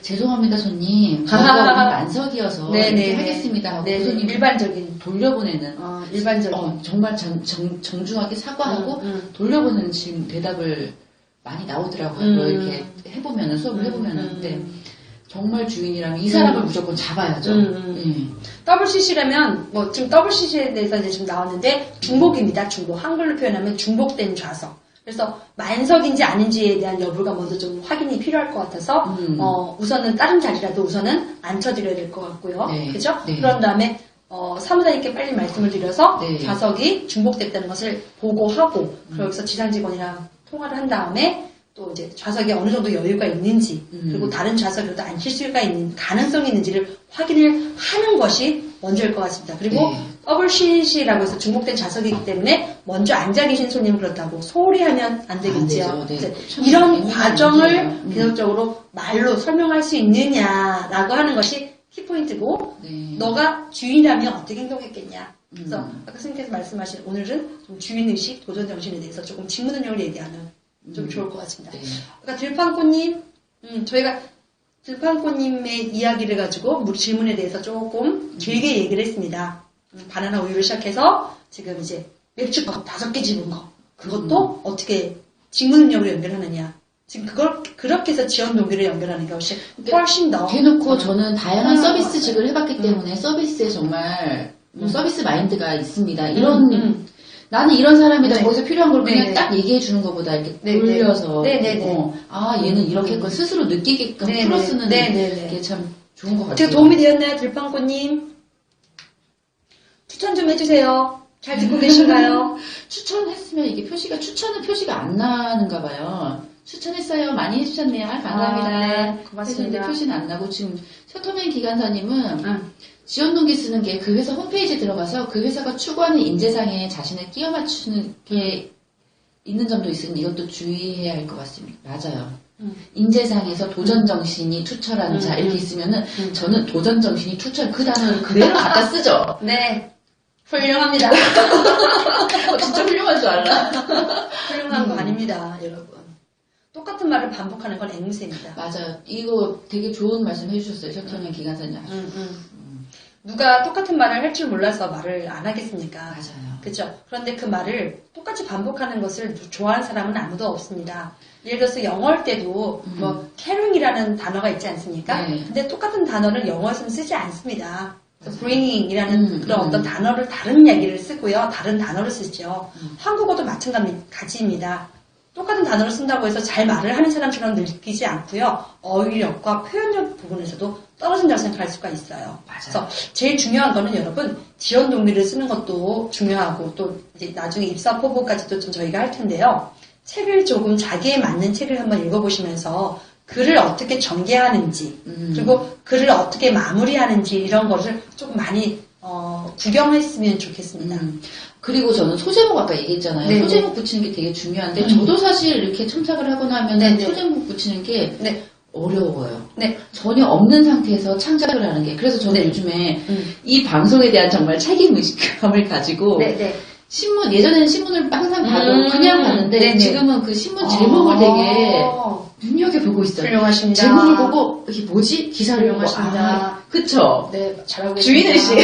죄송합니다 손님 저희가 오늘 만석이어서 이렇게 하겠습니다 하고 그 손님 일반적인 돌려보내는 일반적인 정말 정중하게 사과하고 돌려보내는 지금 대답을 많이 나오더라고요. 이렇게 해보면은 수업을 해보면은 근데 정말 주인이라면 이 사람을 무조건 잡아야죠. WCC라면 지금 WCC에 대해서 이제 지금 나왔는데 중복입니다. 중복 한글로 표현하면 중복된 좌석. 그래서 만석인지 아닌지에 대한 여부가 먼저 좀 확인이 필요할 것 같아서 우선은 다른 자리라도 우선은 앉혀드려야 될 것 같고요. 그죠? 그런 다음에 사무장님께 빨리 말씀을 드려서 좌석이 중복됐다는 것을 보고하고 그래서 지상 직원이랑 통화를 한 다음에 또 이제 좌석에 어느 정도 여유가 있는지 그리고 다른 좌석에도 앉힐 수가 있는 가능성이 있는지를 확인을 하는 것이 먼저일 것 같습니다. 그리고 WCC라고 해서 중복된 좌석이기 때문에 먼저 앉아 계신 손님은 그렇다고 소홀히 하면 안 되겠죠. 이런 과정을 계속적으로 말로 설명할 수 있느냐라고 하는 것이 키포인트고 너가 주인이라면 어떻게 행동했겠냐. 그래서 아까 선생님께서 말씀하신 오늘은 좀 주인의식, 도전정신에 대해서 조금 직무 능력을 얘기하면 좀 좋을 것 같습니다. 아까 들판꽃님, 저희가 들판꽃님의 이야기를 가지고 질문에 대해서 조금 길게 얘기를 했습니다. 바나나 우유를 시작해서 지금 이제 맥주컵 5개 집은 거 그것도 어떻게 직무 능력으로 연결하느냐. 지금 그렇게 해서 지원 동기를 연결하는 게 훨씬 더. 대놓고 저는 다양한 서비스직을 해봤기 때문에 서비스에 정말 서비스 마인드가 있습니다. 이런 나는 이런 사람이다. 네. 거기서 필요한 걸 그냥 네네. 딱 얘기해 주는 것보다 이렇게 네네. 돌려서 네네네. 얘는 이렇게 했건 스스로 느끼게끔 네네. 풀어 쓰는 네네네. 게 참 좋은 것 같아요. 제가 도움이 되었나요, 들빵꽃님? 추천 좀 해주세요. 잘 듣고 계신가요? 추천했으면 이게 추천은 표시가 안 나는가 봐요. 추천했어요. 많이 해주셨네요. 감사합니다. 네, 고맙습니다. 했는데 표시는 안 나고 지금 셔터맨 기관사님은 응. 지원 동기 쓰는 게 그 회사 홈페이지에 들어가서 그 회사가 추구하는 인재상에 자신을 끼워 맞추는 게 있는 점도 있으니 이것도 주의해야 할 것 같습니다. 맞아요. 인재상에서 도전 정신이 투철한 자 이렇게 있으면은 저는 도전 정신이 투철 그 단어를 그대로 갖다 쓰죠. 네. 훌륭합니다. 진짜 훌륭한 줄 알아. 훌륭한 거 아닙니다, 여러분. 똑같은 말을 반복하는 건 앵무새입니다. 맞아요. 이거 되게 좋은 말씀 해주셨어요. 셔터맨 기관사님. 누가 똑같은 말을 할 줄 몰라서 말을 안 하겠습니까? 맞아요. 그죠? 그런데 그 말을 똑같이 반복하는 것을 좋아하는 사람은 아무도 없습니다. 예를 들어서 영어할 때도 뭐 caring이라는 단어가 있지 않습니까? 네. 근데 똑같은 단어를 영어에서는 쓰지 않습니다. bringing이라는 그런 어떤 단어를 다른 이야기를 쓰고요. 다른 단어를 쓰죠. 한국어도 마찬가지입니다. 똑같은 단어를 쓴다고 해서 잘 말을 하는 사람처럼 느끼지 않고요. 어휘력과 표현력 부분에서도 떨어진다고 생각할 수가 있어요. 맞아요. 그래서 제일 중요한 거는 여러분 지원 동기를 쓰는 것도 중요하고 또 이제 나중에 입사 포부까지도 좀 저희가 할 텐데요. 책을 조금 자기에 맞는 책을 한번 읽어보시면서 글을 어떻게 전개하는지 그리고 글을 어떻게 마무리하는지 이런 것을 조금 많이 구경했으면 좋겠습니다. 그리고 저는 소제목 아까 얘기했잖아요. 네네. 소제목 붙이는 게 되게 중요한데 저도 사실 이렇게 첨삭을 하거나 하면 네네. 소제목 붙이는 게 네. 어려워요. 네. 전혀 없는 상태에서 창작을 하는 게 그래서 저는 네. 요즘에 이 방송에 대한 정말 책임의식감을 가지고 네, 네. 신문 예전에는 신문을 항상 봐도 그냥 봤는데 네네. 지금은 그 신문 제목을 되게 눈여겨보고 있어요. 훌륭하십니다. 제목을 보고 이게 뭐지? 기사를 보고 훌륭하십니다. 그쵸? 네, 잘하고 계십니다. 주인의식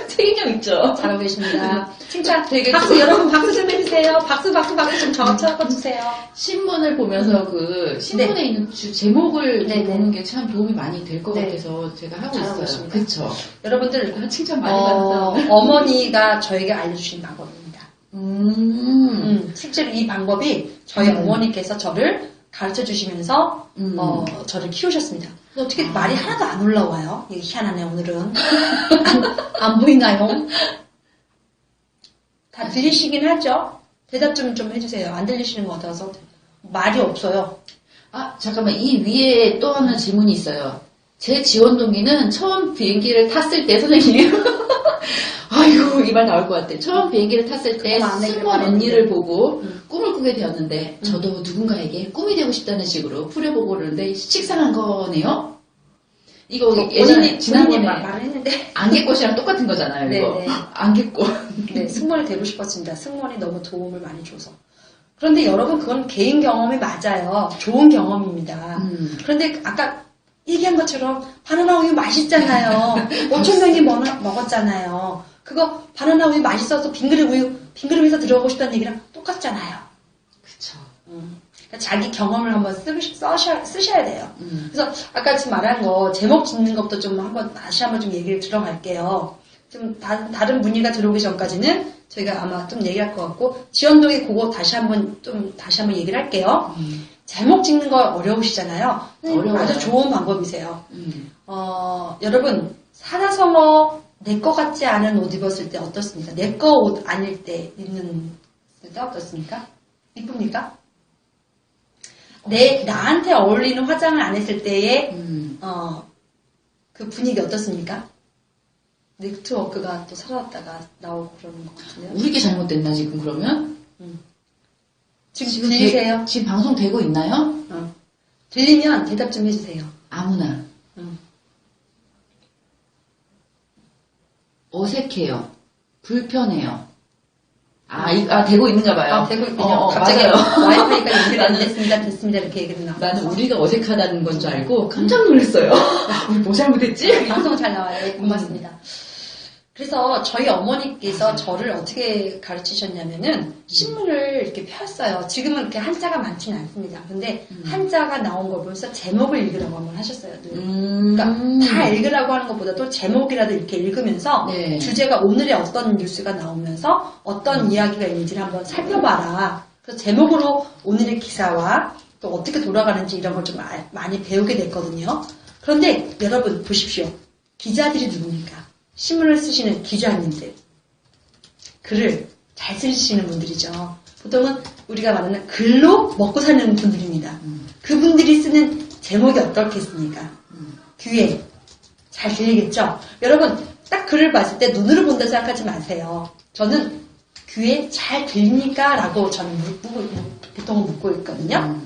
책임감 있죠? 잘하고 계십니다. 칭찬 되게 박수 여러분 박수 좀 해주세요. 박수 좀 적어주세요. 신문을 보면서 그 신문에 있는 제목을 네네. 보는 게 참 도움이 많이 될 것 네. 같아서 제가 하고 잘하고 있어요. 있습니다. 그쵸? 여러분들 칭찬 많이 받았어요. 어머니가 저에게 알려주신 방법입니다. 실제로 이 방법이 저희 어머니께서 저를 가르쳐 주시면서 저를 키우셨습니다. 근데 어떻게 말이 하나도 안 올라와요? 이게 희한하네 오늘은. 안 보이나요? 다 들리시긴 하죠? 대답 좀 해주세요. 안 들리시는 것 같아서 말이 없어요. 아, 잠깐만. 이 위에 또 하나 질문이 있어요. 제 지원 동기는 처음 비행기를 탔을 때 선생님 아이고 이 말 나올 것 같아. 처음 비행기를 탔을 때 그럼 안 되길 승무원 바랬는데. 언니를 보고 꿈을 꾸게 되었는데 저도 누군가에게 꿈이 되고 싶다는 식으로 풀려보고 그러는데 식상한 거네요? 이거 예전에 지난번에 말을 했는데 안개꽃이랑 똑같은 거잖아요. 이거. 네네. 안개꽃. 네, 승무원이 되고 싶었습니다. 승무원이 너무 도움을 많이 줘서. 그런데 여러분 그건 개인 경험이 맞아요. 좋은 경험입니다. 그런데 아까 얘기한 것처럼 바나나 우유 맛있잖아요. 5,000명이 먹었잖아요. 그거 바나나 우유 맛있어서 빈 그릇에서 들어가고 싶다는 얘기랑 똑같잖아요. 그쵸. 그러니까 자기 경험을 한번 쓰셔야 돼요. 그래서 아까 지금 말한 거 제목 짓는 것부터 좀 다시 한번 좀 얘기를 들어갈게요. 좀 다른 문의가 들어오기 전까지는 저희가 아마 좀 얘기할 것 같고 지원동의 그거 다시 한번 얘기를 할게요. 제목 찍는 거 어려우시잖아요. 어려워요. 아주 좋은 방법이세요. 여러분 사자성어 내 거 같지 않은 옷 입었을 때 어떻습니까? 내 거 옷 아닐 때 입는 때 어떻습니까? 이쁩니까? 나한테 어울리는 화장을 안 했을 때의 그 분위기 어떻습니까? 네트워크가 또 사라졌다가 나오고 그러는 것 같은데요. 우리게 잘못됐나 지금 그러면? 지금 들리세요? 지금 방송 되고 있나요? 들리면 대답 좀 해주세요. 아무나. 어색해요. 불편해요. 되고 있는가 봐요. 되고 있군요. 갑자기 맞아요. 와이파이가 연결이 안 됐습니다. 이렇게 얘기를 나와요. 나는 우리가 어색하다는 건 줄 알고 깜짝 놀랐어요. 우리 뭐 잘못했지? 방송 잘 나와요. 네, 고맙습니다. 그래서 저희 어머니께서 맞아요. 저를 어떻게 가르치셨냐면은 신문을 이렇게 폈어요. 지금은 이렇게 한자가 많지는 않습니다. 근데 한자가 나온 걸 보면서 제목을 읽으라고 한번 하셨어요. 늘. 그러니까 다 읽으라고 하는 것보다도 제목이라도 이렇게 읽으면서 네. 주제가 오늘의 어떤 뉴스가 나오면서 어떤 이야기가 있는지를 한번 살펴봐라. 그래서 제목으로 오늘의 기사와 또 어떻게 돌아가는지 이런 걸 좀 많이 배우게 됐거든요. 그런데 여러분 보십시오. 기자들이 누굽니까? 신문을 쓰시는 기자님들. 글을 잘 쓰시는 분들이죠. 보통은 우리가 말하는 글로 먹고 사는 분들입니다. 그분들이 쓰는 제목이 어떻겠습니까? 귀에 잘 들리겠죠? 여러분 딱 글을 봤을 때 눈으로 본다 생각하지 마세요. 저는 귀에 잘 들립니까? 라고 저는 보통 묻고 있거든요.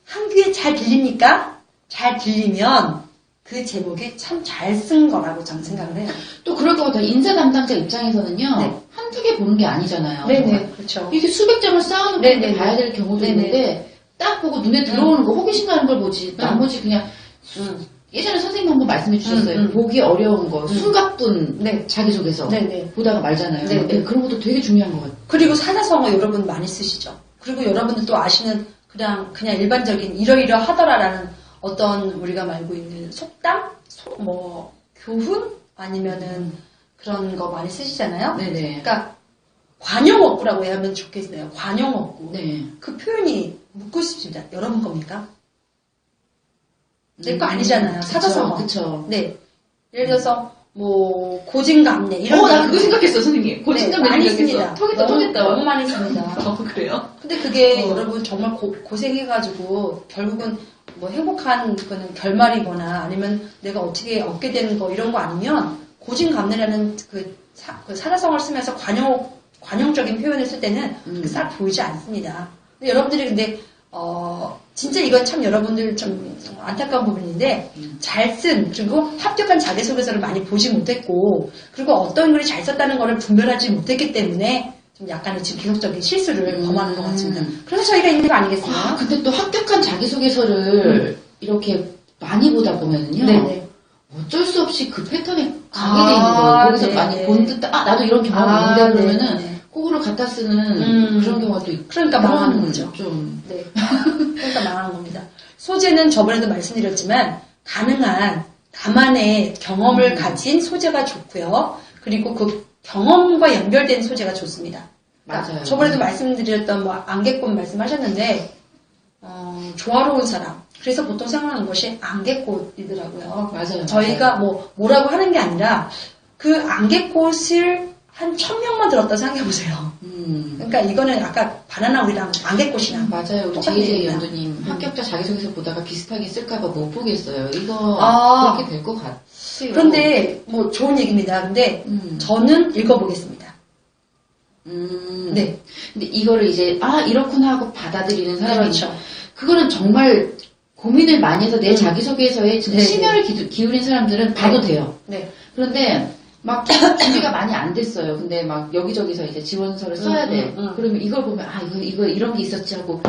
한 귀에 잘 들립니까? 잘 들리면 그 제목이 참 잘 쓴 거라고 저는 생각을 해요. 또 그럴 것 같아요. 인사 담당자 입장에서는요. 네. 한두 개 보는 게 아니잖아요. 네네, 그렇죠. 이게 수백 점을 쌓아놓고 네네. 봐야 될 경우도 네네. 있는데 딱 보고 눈에 들어오는 거 호기심 가는 걸 보지 나머지 그냥 예전에 선생님 한번 말씀해 주셨어요. 보기 어려운 거 숨가쁜 네. 자기소개서 네네. 보다가 말잖아요. 네네. 네, 그런 것도 되게 중요한 것 같아요. 그리고 사자성어 여러분 많이 쓰시죠. 그리고 여러분들 또 아시는 그냥 일반적인 이러이러하더라라는 어떤 우리가 말고 있는 속담? 교훈? 아니면은 그런 거 많이 쓰시잖아요. 네네. 그러니까 관용어구라고 하면 좋겠어요. 관용어구. 네. 그 표현이 묻고 싶습니다. 여러분 겁니까? 내 거 아니잖아요. 사자성어. 그쵸. 네. 예를 들어서 고진감래 이런 나 거 그거 생각했어, 선생님. 고진감 많이 생각했어. 씁니다. 터겠다, 너무, 터겠다. 너무 많이 씁니다. 그래요? 근데 그게 여러분 정말 고생해가지고 결국은 행복한 그는 결말이거나 아니면 내가 어떻게 얻게 되는 거 이런 거 아니면 고진감래라는 그 사자성어를 쓰면서 관용적인 표현을 쓸 때는 그렇게 싹 보이지 않습니다. 근데 여러분들이 근데 진짜 이건 참 여러분들 좀 안타까운 부분인데 잘 쓴 그리고 합격한 자기소개서를 많이 보지 못했고 그리고 어떤 글이 잘 썼다는 거를 분별하지 못했기 때문에 좀 약간의 지금 기록적인 실수를 범하는 것 같습니다. 그래서 저희가 있는 거 아니겠어요? 근데 또 합격한 자기소개서를 이렇게 많이 보다 보면은요. 네네. 어쩔 수 없이 그 패턴에 가게 돼 있는 거예요. 거기서 네네. 많이 본 듯, 나도 이런 경험이 있는데 그러면은 네네. 그거를 갖다 쓰는 그런 경우가 또 있고. 그러니까 망하는 거죠. 좀. 네. 그러니까 망하는 겁니다. 소재는 저번에도 말씀드렸지만 가능한 나만의 경험을 가진 소재가 좋고요. 그리고 그 경험과 연결된 소재가 좋습니다. 그러니까 맞아요. 저번에도 말씀드렸던 안개꽃 말씀하셨는데 조화로운 사람. 그래서 보통 생각하는 것이 안개꽃이더라고요. 맞아요. 저희가 뭐라고 하는 게 아니라 그 안개꽃을 한 1000명만 들었다 생각해보세요. 그러니까 이거는 아까 바나나 우리랑 안개꽃이랑 맞아요. 우리 똑같은 JJ 얘기입니다. 연두님 합격자 자기소개서 보다가 비슷하게 쓸까봐 못 보겠어요. 이거 그렇게 될 것 같아요. 그런데 좋은 얘기입니다. 근데 저는 읽어보겠습니다. 네. 근데 이거를 이제 이렇구나 하고 받아들이는 사람이 그렇죠. 그거는 정말 고민을 많이 해서 내 자기소개서에 진짜 네, 심혈을 기울인 사람들은 봐도 돼요. 네. 그런데 막 준비가 많이 안 됐어요. 근데 막 여기저기서 이제 지원서를 써야 돼. 그러면 이걸 보면 이거 이런 게 있었지 하고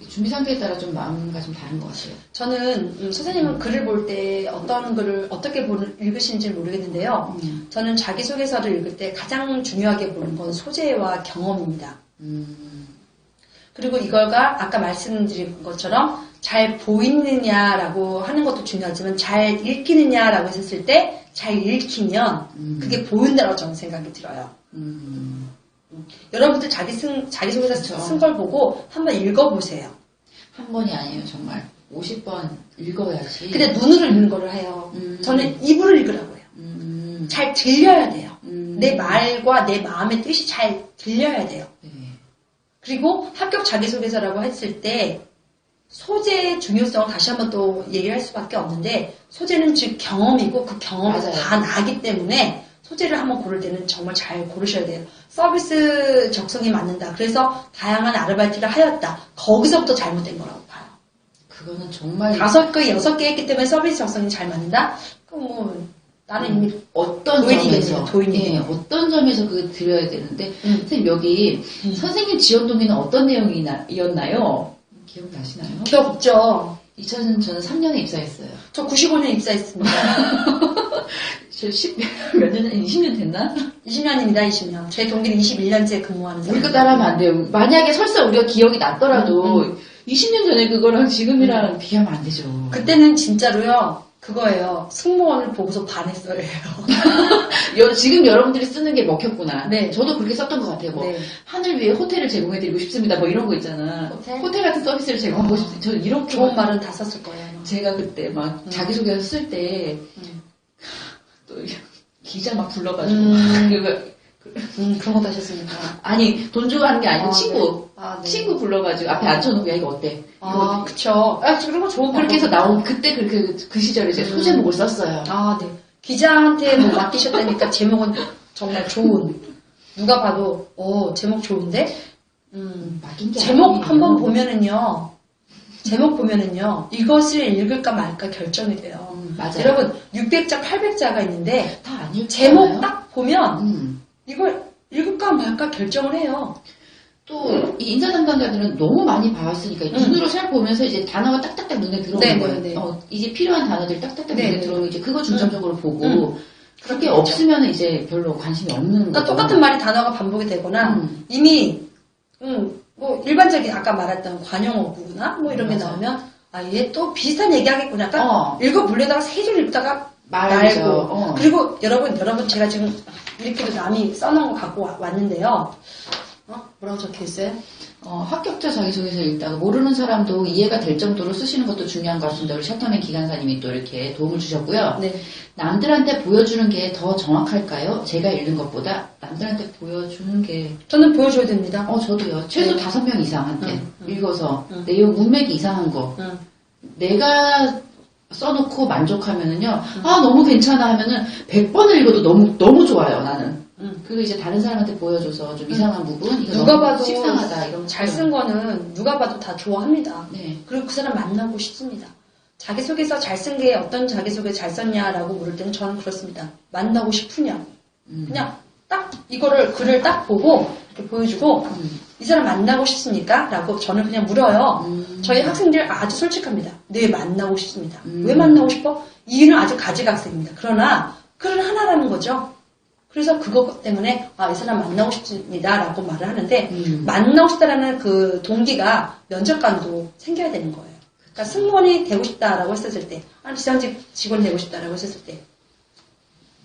준비 상태에 따라 좀 마음가짐 다른 것 같아요. 저는 선생님은 글을 볼 때 어떤 글을 어떻게 읽으시는지 모르겠는데요. 저는 자기소개서를 읽을 때 가장 중요하게 보는 건 소재와 경험입니다. 그리고 이걸가 아까 말씀드린 것처럼 잘 보이느냐라고 하는 것도 중요하지만 잘 읽히느냐라고 했을 때 잘 읽히면 그게 보인다고 저는 생각이 들어요. 여러분들 자기소개서 쓴 걸 보고 한번 읽어보세요. 한 번이 아니에요, 정말. 50번 읽어야지. 근데 눈으로 읽는 거를 해요. 저는 입으로 읽으라고 해요. 잘 들려야 돼요. 내 말과 내 마음의 뜻이 잘 들려야 돼요. 네. 그리고 합격 자기소개서라고 했을 때 소재의 중요성을 다시 한번 또 얘기할 수밖에 없는데 소재는 즉 경험이고 그 경험에서 맞아요. 다 나기 때문에 소재를 한번 고를 때는 정말 잘 고르셔야 돼요. 서비스 적성이 맞는다. 그래서 다양한 아르바이트를 하였다. 거기서부터 잘못된 거라고 봐요. 그거는 정말 5개, 6개 했기 때문에 서비스 적성이 잘 맞는다? 그럼 나는 이미 어떤 도인이겠네요, 점에서 도인이겠네요. 어떤 점에서 그걸 드려야 되는데 선생님 여기 선생님 지원 동의는 어떤 내용이었나요? 기억나시나요? 기억 없죠. 저는 3년에 입사했어요. 저 95년에 입사했습니다. 저 몇 년, 20년 됐나? 20년입니다, 20년. 제 동기는 21년째 근무하는 우리 사람. 거 따라하면 안 돼요. 만약에 설사 우리가 기억이 났더라도 20년 전에 그거랑 지금이랑 비교하면 안 되죠. 그때는 진짜로요, 그거예요. 승무원을 보고서 반했어요. 지금 여러분들이 쓰는 게 먹혔구나. 네. 저도 그렇게 썼던 것 같아요. 뭐 네. 하늘 위에 호텔을 제공해드리고 싶습니다. 뭐 이런 거 있잖아. 호텔 같은 서비스를 제공하고 싶습니다. 저 이렇게 좋은 말은 다 썼을 거예요. 제가 그때 막 자기소개서 쓸 때 또 기자 막 불러가지고 그런 것도 하셨습니까? 아니 돈 주고 하는 게 아니고 친구 네. 네. 친구 불러가지고 앞에 앉혀놓고 야 이거 어때? 그쵸. 그런 거 좋은 그렇게 해서 나온 그때 그 시절에 제 소제목을 썼어요. 네. 기자한테 뭐 맡기셨다니까 제목은 정말 좋은. 누가 봐도, 제목 좋은데? 맡긴 게 제목 아니에요. 한번 보면은요, 이것을 읽을까 말까 결정이 돼요. 맞아요. 여러분, 600자, 800자가 있는데, 다 안 읽잖아요. 제목 딱 보면, 이걸 읽을까 말까 결정을 해요. 또 이 인사 담당자들은 너무 많이 봐왔으니까 눈으로 잘 보면서 이제 단어가 딱딱딱 눈에 들어오는 거예요. 네. 이제 필요한 단어들이 딱딱딱 네. 눈에 들어오면 이제 그거 중점적으로 보고 그게 없으면 이제 별로 관심이 없는 그러니까 거죠. 똑같은 말이 단어가 반복이 되거나, 이미, 뭐, 일반적인 아까 말했던 관용어구나, 뭐 이런 게 맞아. 나오면, 얘 또 비슷한 얘기 하겠구나. 약간 읽어보려다가 세 줄 읽다가 말고. 그리고 여러분, 제가 지금 이렇게도 남이 써놓은 거 갖고 왔는데요. 뭐라고 적혀 있어요? 합격자 자기소개서 읽다가 모르는 사람도 이해가 될 정도로 쓰시는 것도 중요한 것 같습니다. 우리 셔터맨 기관사님이 또 이렇게 도움을 주셨고요. 네. 남들한테 보여주는 게 더 정확할까요? 제가 읽는 것보다 남들한테 보여주는 게 저는 보여줘야 됩니다. 저도요. 최소 네. 5명 이상한테 읽어서 응. 내용 문맥이 이상한 거 내가 써놓고 만족하면은요. 너무 괜찮아 하면은 100번을 읽어도 너무 좋아요. 나는. 그리고 이제 다른 사람한테 보여줘서 좀 이상한 부분 이거 누가 너무 봐도 식상하다 이런 잘 쓴 거는 누가 봐도 다 좋아합니다. 네. 그리고 그 사람 만나고 싶습니다. 자기소개서 잘 쓴 게 어떤 자기소개 잘 썼냐라고 물을 때는 저는 그렇습니다. 만나고 싶으냐. 그냥 딱 이거를 글을 딱 보고 이렇게 보여주고 이 사람 만나고 싶습니까? 라고 저는 그냥 물어요. 저희 학생들 아주 솔직합니다. 네, 만나고 싶습니다. 왜 만나고 싶어? 이유는 아주 가지각색입니다. 그러나 글은 하나라는 거죠. 그래서 그것 때문에 이 사람 만나고 싶습니다 라고 말을 하는데 만나고 싶다라는 그 동기가 면접관도 생겨야 되는 거예요. 그러니까 승무원이 되고 싶다라고 했었을 때 지상직 직원이 되고 싶다라고 했었을 때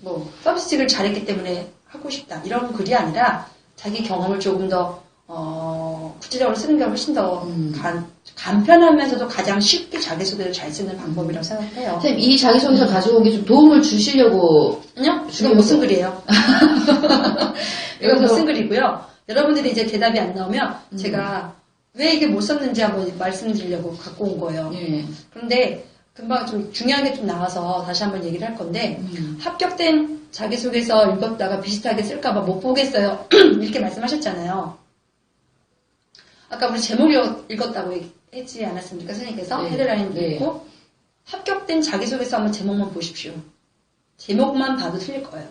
뭐 서비스직을 잘했기 때문에 하고 싶다 이런 글이 아니라 자기 경험을 조금 더 구체적으로 쓰는 게 훨씬 더 간편하면서도 가장 쉽게 자기소개를 잘 쓰는 방법이라고 생각해요. 선생님, 이 자기소개서 가져온 게 좀 도움을 주시려고. 아니요? 이건 무슨 글이에요? 이건 무슨 글이고요. 여러분들이 이제 대답이 안 나오면 제가 왜 이게 못 썼는지 한번 말씀드리려고 갖고 온 거예요. 예. 그런데 금방 좀 중요한 게 좀 나와서 다시 한번 얘기를 할 건데 합격된 자기소개서 읽었다가 비슷하게 쓸까봐 못 보겠어요. 이렇게 말씀하셨잖아요. 아까 우리 제목 읽었다고 했지 않았습니까? 선생님께서 헤드라인도 있고 합격된 자기소개서 한번 제목만 보십시오. 제목만 봐도 틀릴 거예요.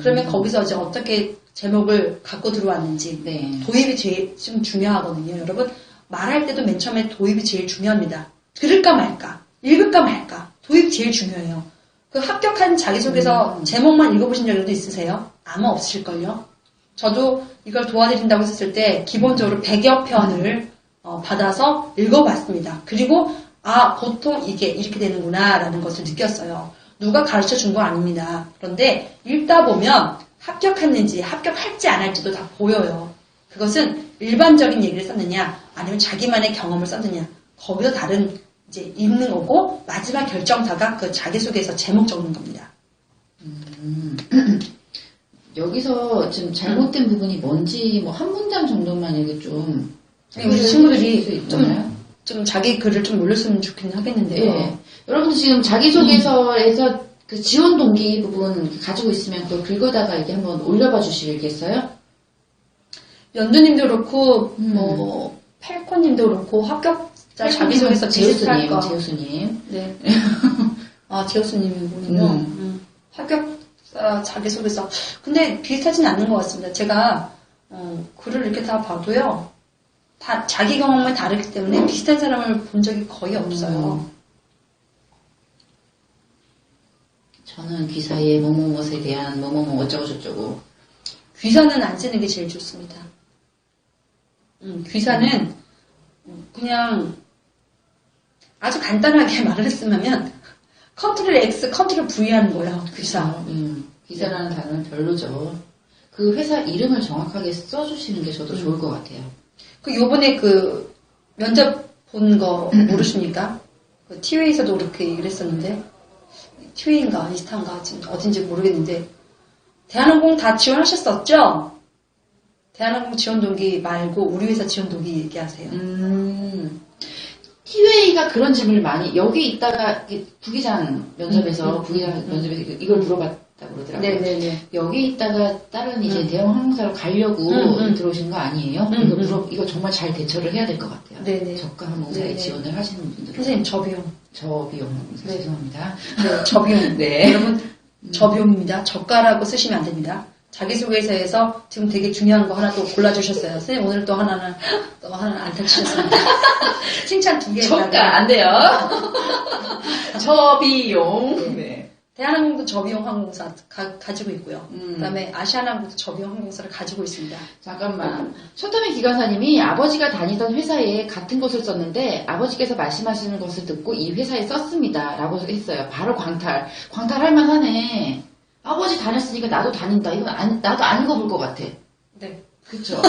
그러면 거기서 이제 어떻게 제목을 갖고 들어왔는지 도입이 제일 좀 중요하거든요. 여러분 말할 때도 맨 처음에 도입이 제일 중요합니다. 들을까 말까, 읽을까 말까 도입이 제일 중요해요. 그 합격한 자기소개서 제목만 읽어보신 적도 있으세요? 아마 없으실걸요. 저도 이걸 도와드린다고 했을 때 기본적으로 100여 편을 받아서 읽어봤습니다. 그리고 보통 이게 이렇게 되는구나 라는 것을 느꼈어요. 누가 가르쳐 준 거 아닙니다. 그런데 읽다 보면 합격했는지 합격할지 안 할지도 다 보여요. 그것은 일반적인 얘기를 썼느냐 아니면 자기만의 경험을 썼느냐 거기서 다른 이제 읽는 거고 마지막 결정타가 그 자기소개서 제목 적는 겁니다. 여기서 지금 잘못된 부분이 뭔지 뭐 한 문장 정도만 이렇게 좀 우리 친구들이 좀 자기 글을 좀 올렸으면 좋긴 하겠는데요. 네. 여러분들 지금 자기소개서에서 그 지원 동기 부분 가지고 있으면 또 긁어다가 이렇게 한번 올려봐 주시겠어요? 연두님도 그렇고 뭐 펠코님도 그렇고 합격자 자기소개서 비슷할 거. 제우스님. 네. 제우스님이군요. 합격자 자기소개서. 근데 비슷하진 않는 것 같습니다. 제가 글을 이렇게 다 봐도요. 다 자기 경험이 다르기 때문에 비슷한 사람을 본 적이 거의 없어요. 저는 귀사의 뭐뭐뭐에 대한 뭐뭐뭐 어쩌고저쩌고. 귀사는 안 쓰는 게 제일 좋습니다. 귀사는 그냥 아주 간단하게 말을 했으면 컨트롤 X, 컨트롤 V 하는 거예요. 귀사. 귀사라는 단어는 별로죠. 그 회사 이름을 정확하게 써주시는 게 저도 좋을 것 같아요. 그 요번에 그 면접 본 거 모르십니까? 그 티웨이에서도 그렇게 얘기를 했었는데 티웨이인가 이스타인가 지금 어딘지 모르겠는데 대한항공 다 지원하셨었죠? 대한항공 지원 동기 말고 우리 회사 지원 동기 얘기하세요. 티웨이가 그런 질문을 많이 여기 있다가 부기장 면접에서 부기장 면접에서 이걸 물어봤다고 그러더라고요. 네네네. 여기 있다가 다른 이제 대형 항공사로 가려고 들어오신 거 아니에요? 이거 정말 잘 대처를 해야 될 것 같아요. 네네. 저가 항공사에 네네. 지원을 하시는 분들. 선생님 저비용. 저비용 항공사 죄송합니다. 네, 저비용. 네. 여러분 저비용입니다. 저가라고 쓰시면 안 됩니다. 자기소개서에서 지금 되게 중요한 거 하나 또 골라주셨어요. 선생님 오늘 또 하나는 안 터치셨습니다. 칭찬 2개. 저가 안 돼요. 저비용. 네. 대한항공도 저비용 항공사 가지고 있고요. 그다음에 아시아나항공도 저비용 항공사를 가지고 있습니다. 잠깐만. 초터미 기관사님이 아버지가 다니던 회사에 같은 것을 썼는데 아버지께서 말씀하시는 것을 듣고 이 회사에 썼습니다. 라고 했어요. 바로 광탈. 광탈할 만하네. 아버지 다녔으니까 나도 다닌다. 이건 나도 안 읽어볼 것 같아. 네. 그쵸?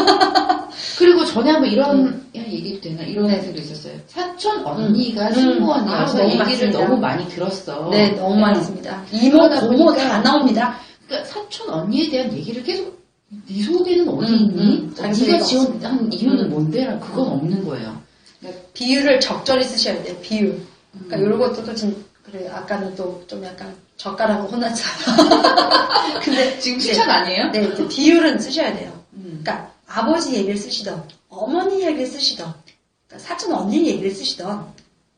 그리고 전에 한번 이런 얘기도 되나? 이런 해석도 있었어요. 사촌 언니가 승무원이어서 너무 얘기를 많습니다. 너무 많이 들었어. 네, 너무 많습니다. 이모, 그러다 고모 보니까 다 나옵니다. 그러니까 사촌 언니에 대한 얘기를 계속 네 속에는 어디 있니? 자기 네가 소개가 지원한 이유는 뭔데? 그건 없는 거예요. 비율을 적절히 쓰셔야 돼요. 비율. 그러니까 이런 것도 좀 그래. 아까는 또 좀 약간 젓가락으로 혼났잖아요. 근데 지금 칭찬 아니에요? 네, 이제 비율은 쓰셔야 돼요. 그러니까 아버지 얘기를 쓰시던 어머니 얘기를 쓰시던 그러니까 사촌 언니 얘기를 쓰시던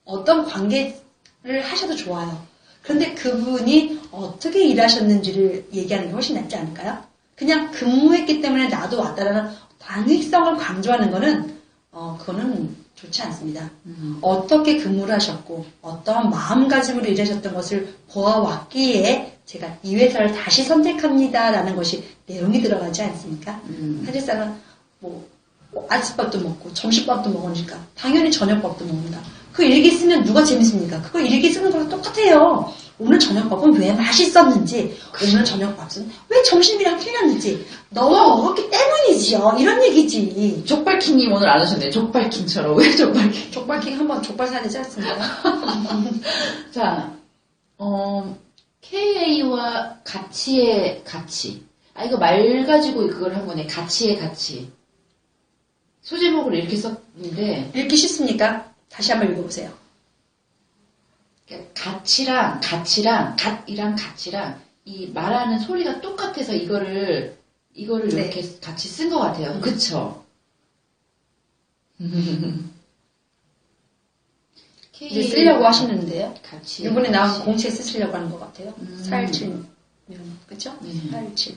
어떤 관계를 하셔도 좋아요. 그런데 그분이 어떻게 일하셨는지를 얘기하는 게 훨씬 낫지 않을까요? 그냥 근무했기 때문에 나도 왔다라는 당위성을 강조하는 거는 그거는 좋지 않습니다. 어떻게 근무를 하셨고 어떠한 마음가짐으로 일하셨던 것을 보아왔기에 제가 이 회사를 다시 선택합니다라는 것이 내용이 들어가지 않습니까? 사실상은 뭐 아침밥도 먹고 점심밥도 먹으니까 당연히 저녁밥도 먹는다. 그 일기 쓰면 누가 재밌습니까? 그거 일기 쓰는 거랑 똑같아요. 오늘 저녁밥은 왜 맛있었는지, 오늘 저녁밥은 왜 점심이랑 틀렸는지 너가 먹었기 때문이지요. 이런 얘기지. 족발킹님 오늘 안 오셨네. 족발킹처럼. 왜 족발킹? 족발킹 한번 족발 사야 되지 않습니까? 자, KA와 가치의 가치. 이거 말 가지고 그걸 한 거네. 가치의 가치. 소제목을 이렇게 썼는데. 읽기 쉽습니까? 다시 한번 읽어보세요. 갓이랑 가치랑 이 말하는 소리가 똑같아서 이거를 네. 이렇게 같이 쓴 것 같아요. 그쵸? 이제 쓰려고 하시는데요. 가치. 이번에 나온 공채 쓰시려고 하는 것 같아요. 417면, 그쵸? 네. 417.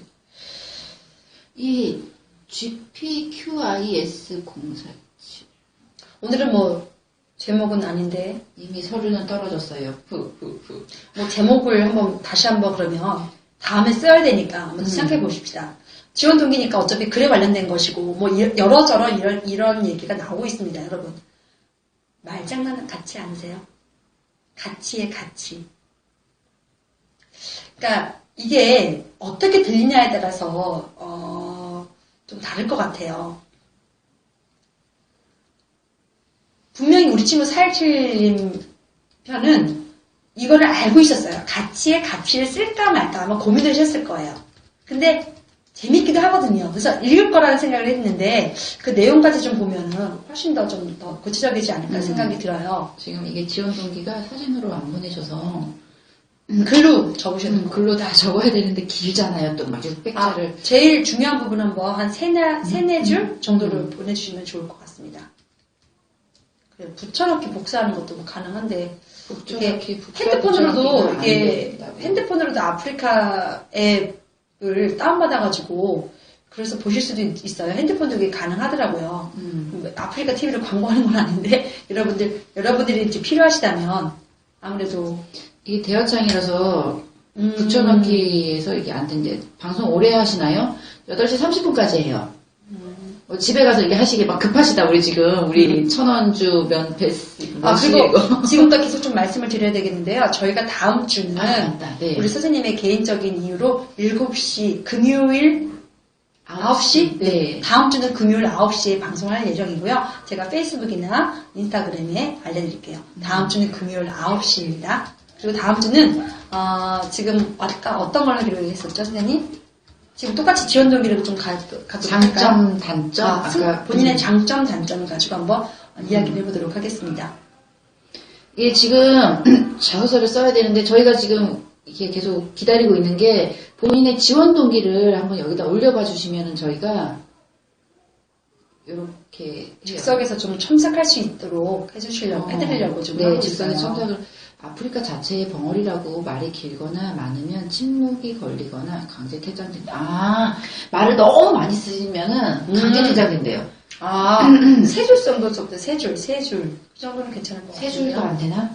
이 GPQIS047. 오늘은 뭐, 제목은 아닌데, 이미 서류는 떨어졌어요. 뭐, 제목을 다시 한번 그러면, 다음에 써야 되니까 한번 생각해 보십시다. 지원 동기니까 어차피 글에 관련된 것이고, 뭐, 여러저러 이런 얘기가 나오고 있습니다, 여러분. 말장난은 같지 않으세요? 가치의 가치. 그러니까, 이게 어떻게 들리냐에 따라서, 좀 다를 것 같아요. 분명히 우리 친구 417님 편은 이거를 알고 있었어요. 가치의 가치를 쓸까 말까 아마 고민을 하셨을 거예요. 근데 재밌기도 하거든요. 그래서 읽을 거라는 생각을 했는데 그 내용까지 좀 보면은 훨씬 더 좀 더 구체적이지 않을까 생각이 들어요. 지금 이게 지원 동기가 사진으로 안 보내줘서 글로 적으셔야 돼요. 글로 다 적어야 되는데 길잖아요. 또 막 빽자를. 제일 중요한 부분은 뭐 한 세네 줄 정도를 보내주시면 좋을 것 같습니다. 그래, 붙여넣기 복사하는 것도 뭐 가능한데 이게 핸드폰으로도 핸드폰으로도 아프리카 앱을 다운받아가지고 그래서 보실 수도 있어요. 핸드폰도 이게 가능하더라고요. 아프리카 TV를 광고하는 건 아닌데, 여러분들이 이제 필요하시다면, 아무래도. 이게 대화창이라서 붙여넣기에서 이게 안 된대. 방송 오래 하시나요? 8시 30분까지 해요. 집에 가서 이게 하시길 막 급하시다, 우리 지금. 우리 천원주 면 패스. 그리고 지금부터 계속 좀 말씀을 드려야 되겠는데요. 저희가 다음 주는 맞다. 네. 우리 선생님의 개인적인 이유로 7시, 금요일 9시? 네. 다음 주는 금요일 9시에 방송을 할 예정이고요. 제가 페이스북이나 인스타그램에 알려드릴게요. 다음 주는 금요일 9시입니다. 그리고 다음 주는, 지금 아까 어떤 걸 하기로 했었죠, 선생님? 지금 똑같이 지원 동기를 좀 가도 장점, 단점? 아까 본인의 장점, 단점을 가지고 한번 이야기를 해보도록 하겠습니다. 이게 지금 자소서를 써야 되는데 저희가 지금 이게 계속 기다리고 있는 게 본인의 지원 동기를 한번 여기다 올려봐 주시면은 저희가 이렇게 해요. 즉석에서 좀 첨삭할 수 있도록 해드리려고 좀 네, 하고 즉석에 있어요. 첨삭을 아프리카 자체의 벙어리라고 말이 길거나 많으면 침묵이 걸리거나 강제 퇴장된다. 말을 너무 많이 쓰시면은 강제 퇴장된대요. 세 줄 정도 적대, 세 줄. 그 정도는 괜찮을 것 같아요. 세 줄도 안 되나?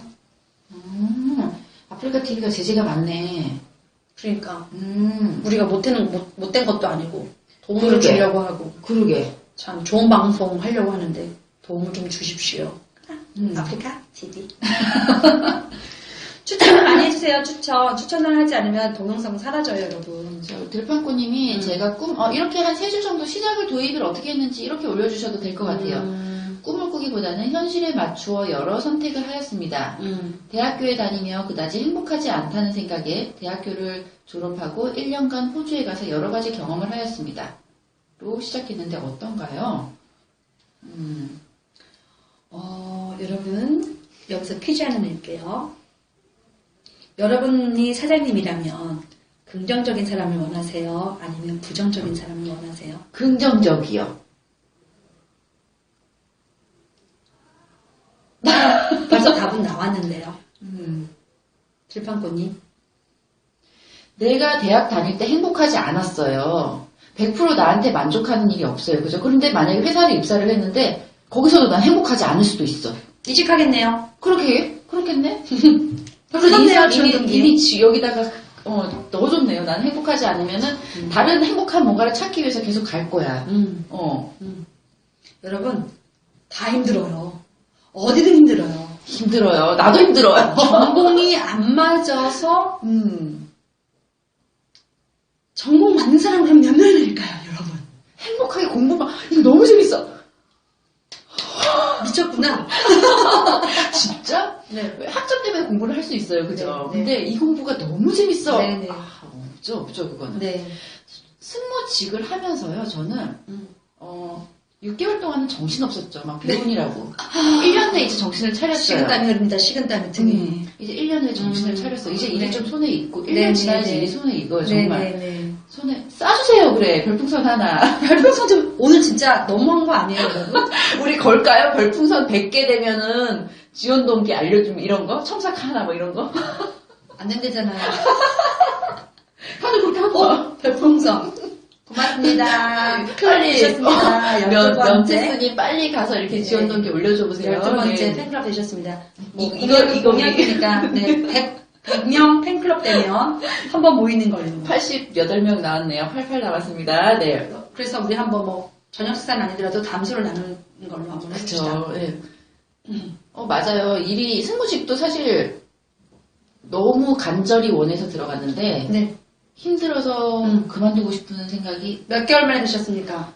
아프리카 TV가 제재가 많네. 그러니까 우리가 못된 것도 아니고 도움을 그러게. 주려고 하고 그러게. 참 좋은 방송 하려고 하는데 도움을 좀 주십시오. 아프리카 TV. 추천을 많이 해주세요. 추천을 하지 않으면 동영상 사라져요, 여러분. 들판꽃님이 제가 이렇게 한 3줄 정도 시작을 도입을 어떻게 했는지 이렇게 올려주셔도 될 것 같아요. 꿈을 꾸기보다는 현실에 맞추어 여러 선택을 하였습니다. 대학교에 다니며 그다지 행복하지 않다는 생각에 대학교를 졸업하고 1년간 호주에 가서 여러 가지 경험을 하였습니다. 로 시작했는데 어떤가요? 여러분, 여기서 퀴즈 하나 낼게요. 여러분이 사장님이라면 긍정적인 사람을 원하세요? 아니면 부정적인 사람을 원하세요? 긍정적이요. 벌써 답은 나왔는데요. 들판꽃님. 내가 대학 다닐 때 행복하지 않았어요. 100% 나한테 만족하는 일이 없어요. 그죠? 그런데 만약에 회사를 입사를 했는데 거기서도 난 행복하지 않을 수도 있어. 이직하겠네요. 그렇겠네? 그렇네요, 이미 여기다가 넣어줬네요. 난 행복하지 않으면은 다른 행복한 뭔가를 찾기 위해서 계속 갈 거야. 여러분, 다 힘들어요. 어디든 힘들어요. 힘들어요. 나도 힘들어요. 전공이 안 맞아서 전공 맞는 사람 그럼 몇 명일까요, 여러분? 행복하게 공부만 이거 너무 재밌어. 미쳤구나. 진짜? 네. 학점 때문에 공부를 할 수 있어요. 그죠? 네, 네. 근데 이 공부가 너무 재밌어. 네네. 없죠, 그거는. 네. 승무직을 하면서요, 저는, 6개월 동안은 정신없었죠. 막 배운이라고. 1년 내에 이제 정신을 차렸어요. 식은땀이 흐릅니다. 식은땀이 등에. 이제 1년 후에 정신을 차렸어. 이제 일이 네. 좀 손에 익고, 1년 네, 지나야지 네, 일이 네. 손에 익어요, 정말. 네네네. 손에, 싸주세요, 그래. 별풍선 하나. 별풍선 좀 오늘 진짜 너무한 거 아니에요, 여러분? 우리 걸까요? 별풍선 100개 되면은 지원 동기 알려주면 이런 거? 첨삭 하나 뭐 이런 거? 안 된대잖아요. 다들 그렇게 하고. 별풍선. 고맙습니다. 빨리 되셨습니다. 면테스님 빨리 가서 이렇게 지원 동기 올려줘 보세요. 12번째 네. 팬클럽 되셨습니다. 이거 공약이니까 네, 100명 팬클럽 되면 한번 모이는 걸로. 88명 나왔네요. 88 나왔습니다. 네. 그래서 우리 한번 뭐 저녁 식사는 아니더라도 담소를 나누는 걸로 한번 해봅시다. 그렇죠. 네. 맞아요. 일이 승무직도 사실 너무 간절히 원해서 들어갔는데 네. 힘들어서 그만두고 싶은 생각이 몇 개월 만에 되셨습니까?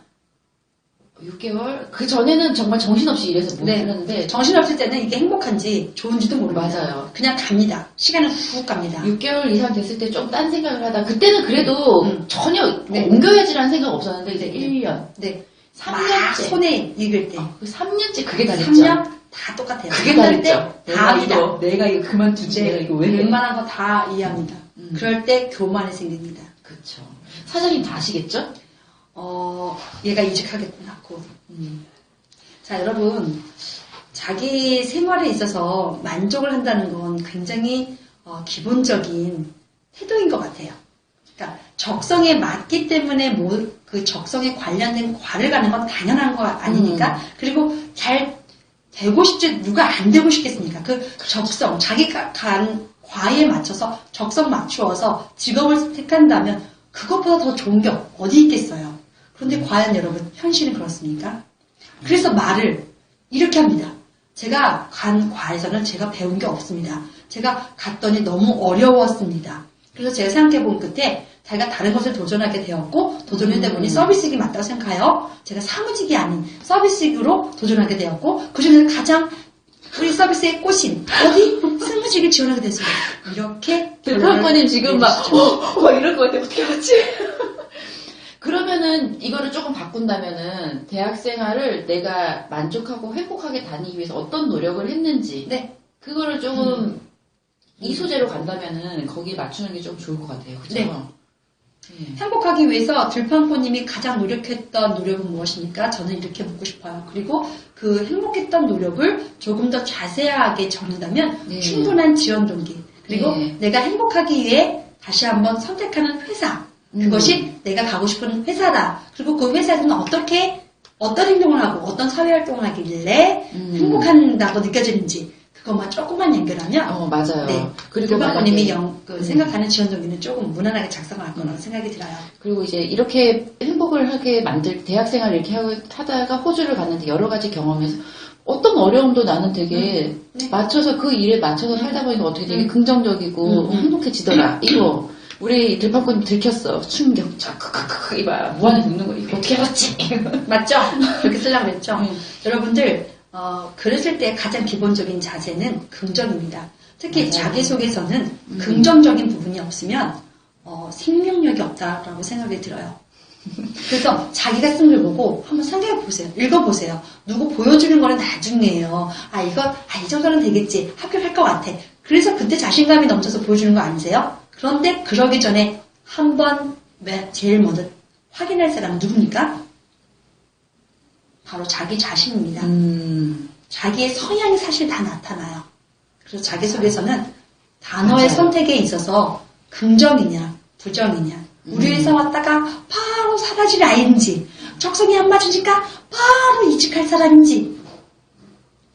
6개월? 그 전에는 정말 정신없이 일해서 못 네. 했는데 정신없을 때는 이게 행복한지 좋은지도 모릅니다. 맞아요. 그냥 갑니다. 시간은 훅 갑니다. 6개월 이상 됐을 때 좀 딴 생각을 하다 그때는 그래도 전혀 네. 옮겨야지라는 생각 없었는데 이제 1년, 네. 3년째 손에 익을 때. 그 3년째 그게 다 됐죠. 3년 다 똑같아요. 그게 다 3년 때 됐죠. 다 압니다. 내가 이거 그만두지. 내가 이거 왜 해? 웬만한 거 다 이해합니다. 그럴 때 교만이 생깁니다. 그쵸. 사장님 다 아시겠죠? 얘가 이직하겠구나, 곧. 자, 여러분. 자기 생활에 있어서 만족을 한다는 건 굉장히 기본적인 태도인 것 같아요. 그러니까 적성에 맞기 때문에 그 적성에 관련된 과를 가는 건 당연한 거 아니니까. 그리고 잘 되고 싶지 누가 안 되고 싶겠습니까? 그 적성, 자기가 간 과에 맞춰서 적성 맞추어서 직업을 택한다면 그것보다 더 좋은 게 어디 있겠어요. 그런데 과연 여러분 현실은 그렇습니까? 그래서 말을 이렇게 합니다. 제가 간 과에서는 제가 배운 게 없습니다. 제가 갔더니 너무 어려웠습니다. 그래서 제가 생각해본 끝에 자기가 다른 것을 도전하게 되었고 도전하다 보니 서비스직이 맞다고 생각하여 제가 사무직이 아닌 서비스직으로 도전하게 되었고 그중에서 가장 우리 서비스에 꽂힌 어디? 승무직을 지원하게 됐습니다. 이렇게 대표관님 지금 막 이럴 것 같아. 어떻게 하지? 그러면은 이거를 조금 바꾼다면은 대학생활을 내가 만족하고 행복하게 다니기 위해서 어떤 노력을 했는지 네. 그거를 조금 이 소재로 간다면은 거기에 맞추는 게 좀 좋을 것 같아요. 그죠? 네. 행복하기 위해서 들판코님이 가장 노력했던 노력은 무엇입니까? 저는 이렇게 묻고 싶어요. 그리고 그 행복했던 노력을 조금 더 자세하게 적는다면 네. 충분한 지원 동기 그리고 네. 내가 행복하기 위해 다시 한번 선택하는 회사 그것이 내가 가고 싶은 회사다. 그리고 그 회사에서는 어떤 행동을 하고 어떤 사회활동을 하길래 행복한다고 느껴지는지 그것만 조금만 연결하면 맞아요. 네. 그리고 들판코님이 생각하는 지원 동기는 조금 무난하게 작성할 거라고 생각이 들어요. 그리고 이제 이렇게 행복을 하게 만들 대학생활 이렇게 하다가 호주를 갔는데 여러 가지 경험해서 어떤 어려움도 나는 되게 네. 맞춰서 그 일에 맞춰서 살다 보니까 어떻게 되게 긍정적이고 행복해지더라. 이거 우리 들판코님 들켰어. 충격적. 크크크 이봐 무한히 듣는 거 이거 어떻게 알았지? 맞죠? 그렇게 쓰려고 했죠? 여러분들 글을 쓸 때 가장 기본적인 자세는 긍정입니다. 특히 맞아요. 자기소개서는 긍정적인 부분이 없으면 생명력이 없다라고 생각이 들어요. 그래서 자기가 쓴 걸 보고 한번 생각해보세요. 읽어보세요. 누구 보여주는 거는 나중이에요. 이 정도는 되겠지. 합격할 것 같아. 그래서 그때 자신감이 넘쳐서 보여주는 거 아니세요? 그런데 그러기 전에 한번 제일 먼저 확인할 사람은 누굽니까? 바로 자기 자신입니다. 자기의 성향이 사실 다 나타나요. 그래서 자기소개서는 단어의 맞아요. 선택에 있어서 긍정이냐 부정이냐 우리 회사 왔다가 바로 사라질 아이인지 적성이 안 맞으니까 바로 이직할 사람인지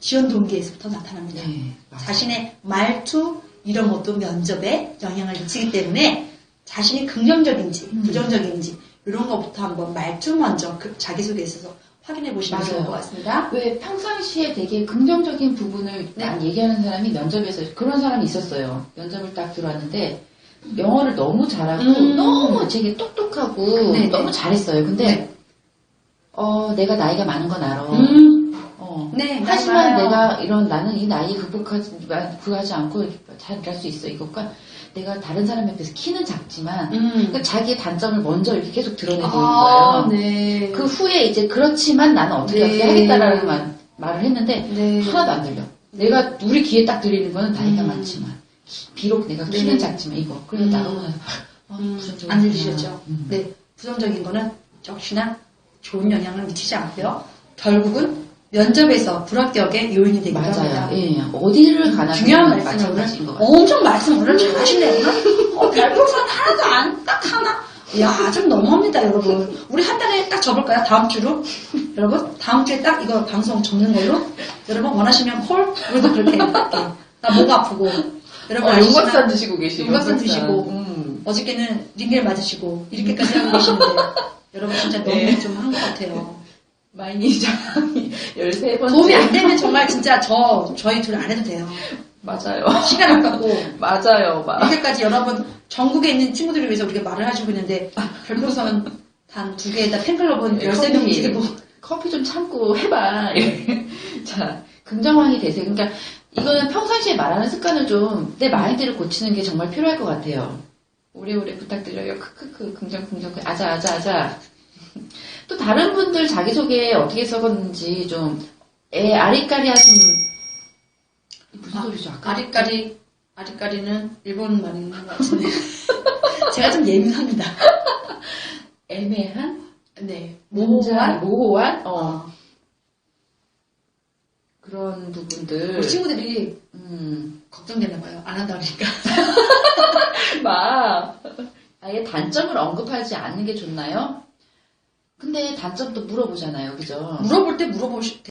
지원 동기에서부터 나타납니다. 네, 맞아요. 자신의 말투 이런 것도 면접에 영향을 미치기 때문에 자신이 긍정적인지 부정적인지 이런 것부터 한번 말투 먼저 자기소개에 있어서 확인해 보시면 맞아요. 좋을 것 같습니다. 왜 평상시에 되게 긍정적인 부분을 딱 얘기하는 사람이 면접에서 그런 사람이 있었어요. 면접을 딱 들어왔는데 영어를 너무 잘하고 너무 되게 똑똑하고 네네. 너무 잘했어요. 근데 네. 내가 나이가 많은 건 알아. 네, 하지만 맞아요. 내가 나는 이 나이에 극복하지 않고 잘 일할 수 있어. 이것과 내가 다른 사람에 비해서 키는 작지만 그러니까 자기의 단점을 먼저 이렇게 계속 드러내고 있는 거예요. 네. 그 후에 이제 그렇지만 나는 어떻게 네. 하겠다라는 말을 했는데 네. 하나도 안 들려. 내가 우리 귀에 딱 들리는 거는 나이가 많지만 비록 내가 키는 네. 작지만 이거 그래서 나가고 나서 부정적이구나. 안 들리셨죠? 네. 부정적인 거는 역시나 좋은 영향을 미치지 않고요. 결국은 면접에서 불합격의 요인이 되기도 합니다. 맞아요. 예. 어디를 가나 중요한 말씀을 마찬가지인 것 오늘 같아요. 엄청 말씀 오늘 잘하시네요. 별풍선 하나도 딱 하나. 이야, 좀 너무합니다, 여러분. 우리 한 달에 딱 접을까요? 다음 주로? 여러분, 다음 주에 딱 이거 방송 접는 걸로? 여러분, 원하시면 콜? 우리도 그렇게 할게요. 나 목 아프고. 여러분, 용각산 드시고 계시고. 용각산 드시고. 어저께는 링겔 맞으시고. 이렇게까지 하고 계시는데. 여러분, 진짜 너무 좀 한 것 같아요. 마이니장이 13번째. 도움이 안 되면 정말 진짜 저희 둘 안 해도 돼요. 맞아요. 시간 아깝고. 맞아요. 이렇게까지 여러분, 전국에 있는 친구들을 위해서 우리가 말을 해주고 있는데, 별풍선 단 2개에다 팬클럽은 13명 찍고. 커피 좀 참고 해봐. 자, 긍정왕이 되세요. 그러니까 이거는 평상시에 말하는 습관을 좀 내 마인드를 고치는 게 정말 필요할 것 같아요. 오래오래 부탁드려요. 크크크, 긍정, 아자. 또 다른 분들 자기소개 어떻게 써봤는지 좀, 아리까리하신, 무슨 소리죠? 아까? 아리까리는 일본 말인 것 같은데. 제가 좀 예민합니다. 애매한? 네. 모호한? 그런 부분들. 우리 친구들이, 걱정되나 봐요. 안 한다 그러니까. 아예 단점을 언급하지 않는 게 좋나요? 근데 단점도 물어보잖아요. 그죠? 물어볼 때 물어보실 때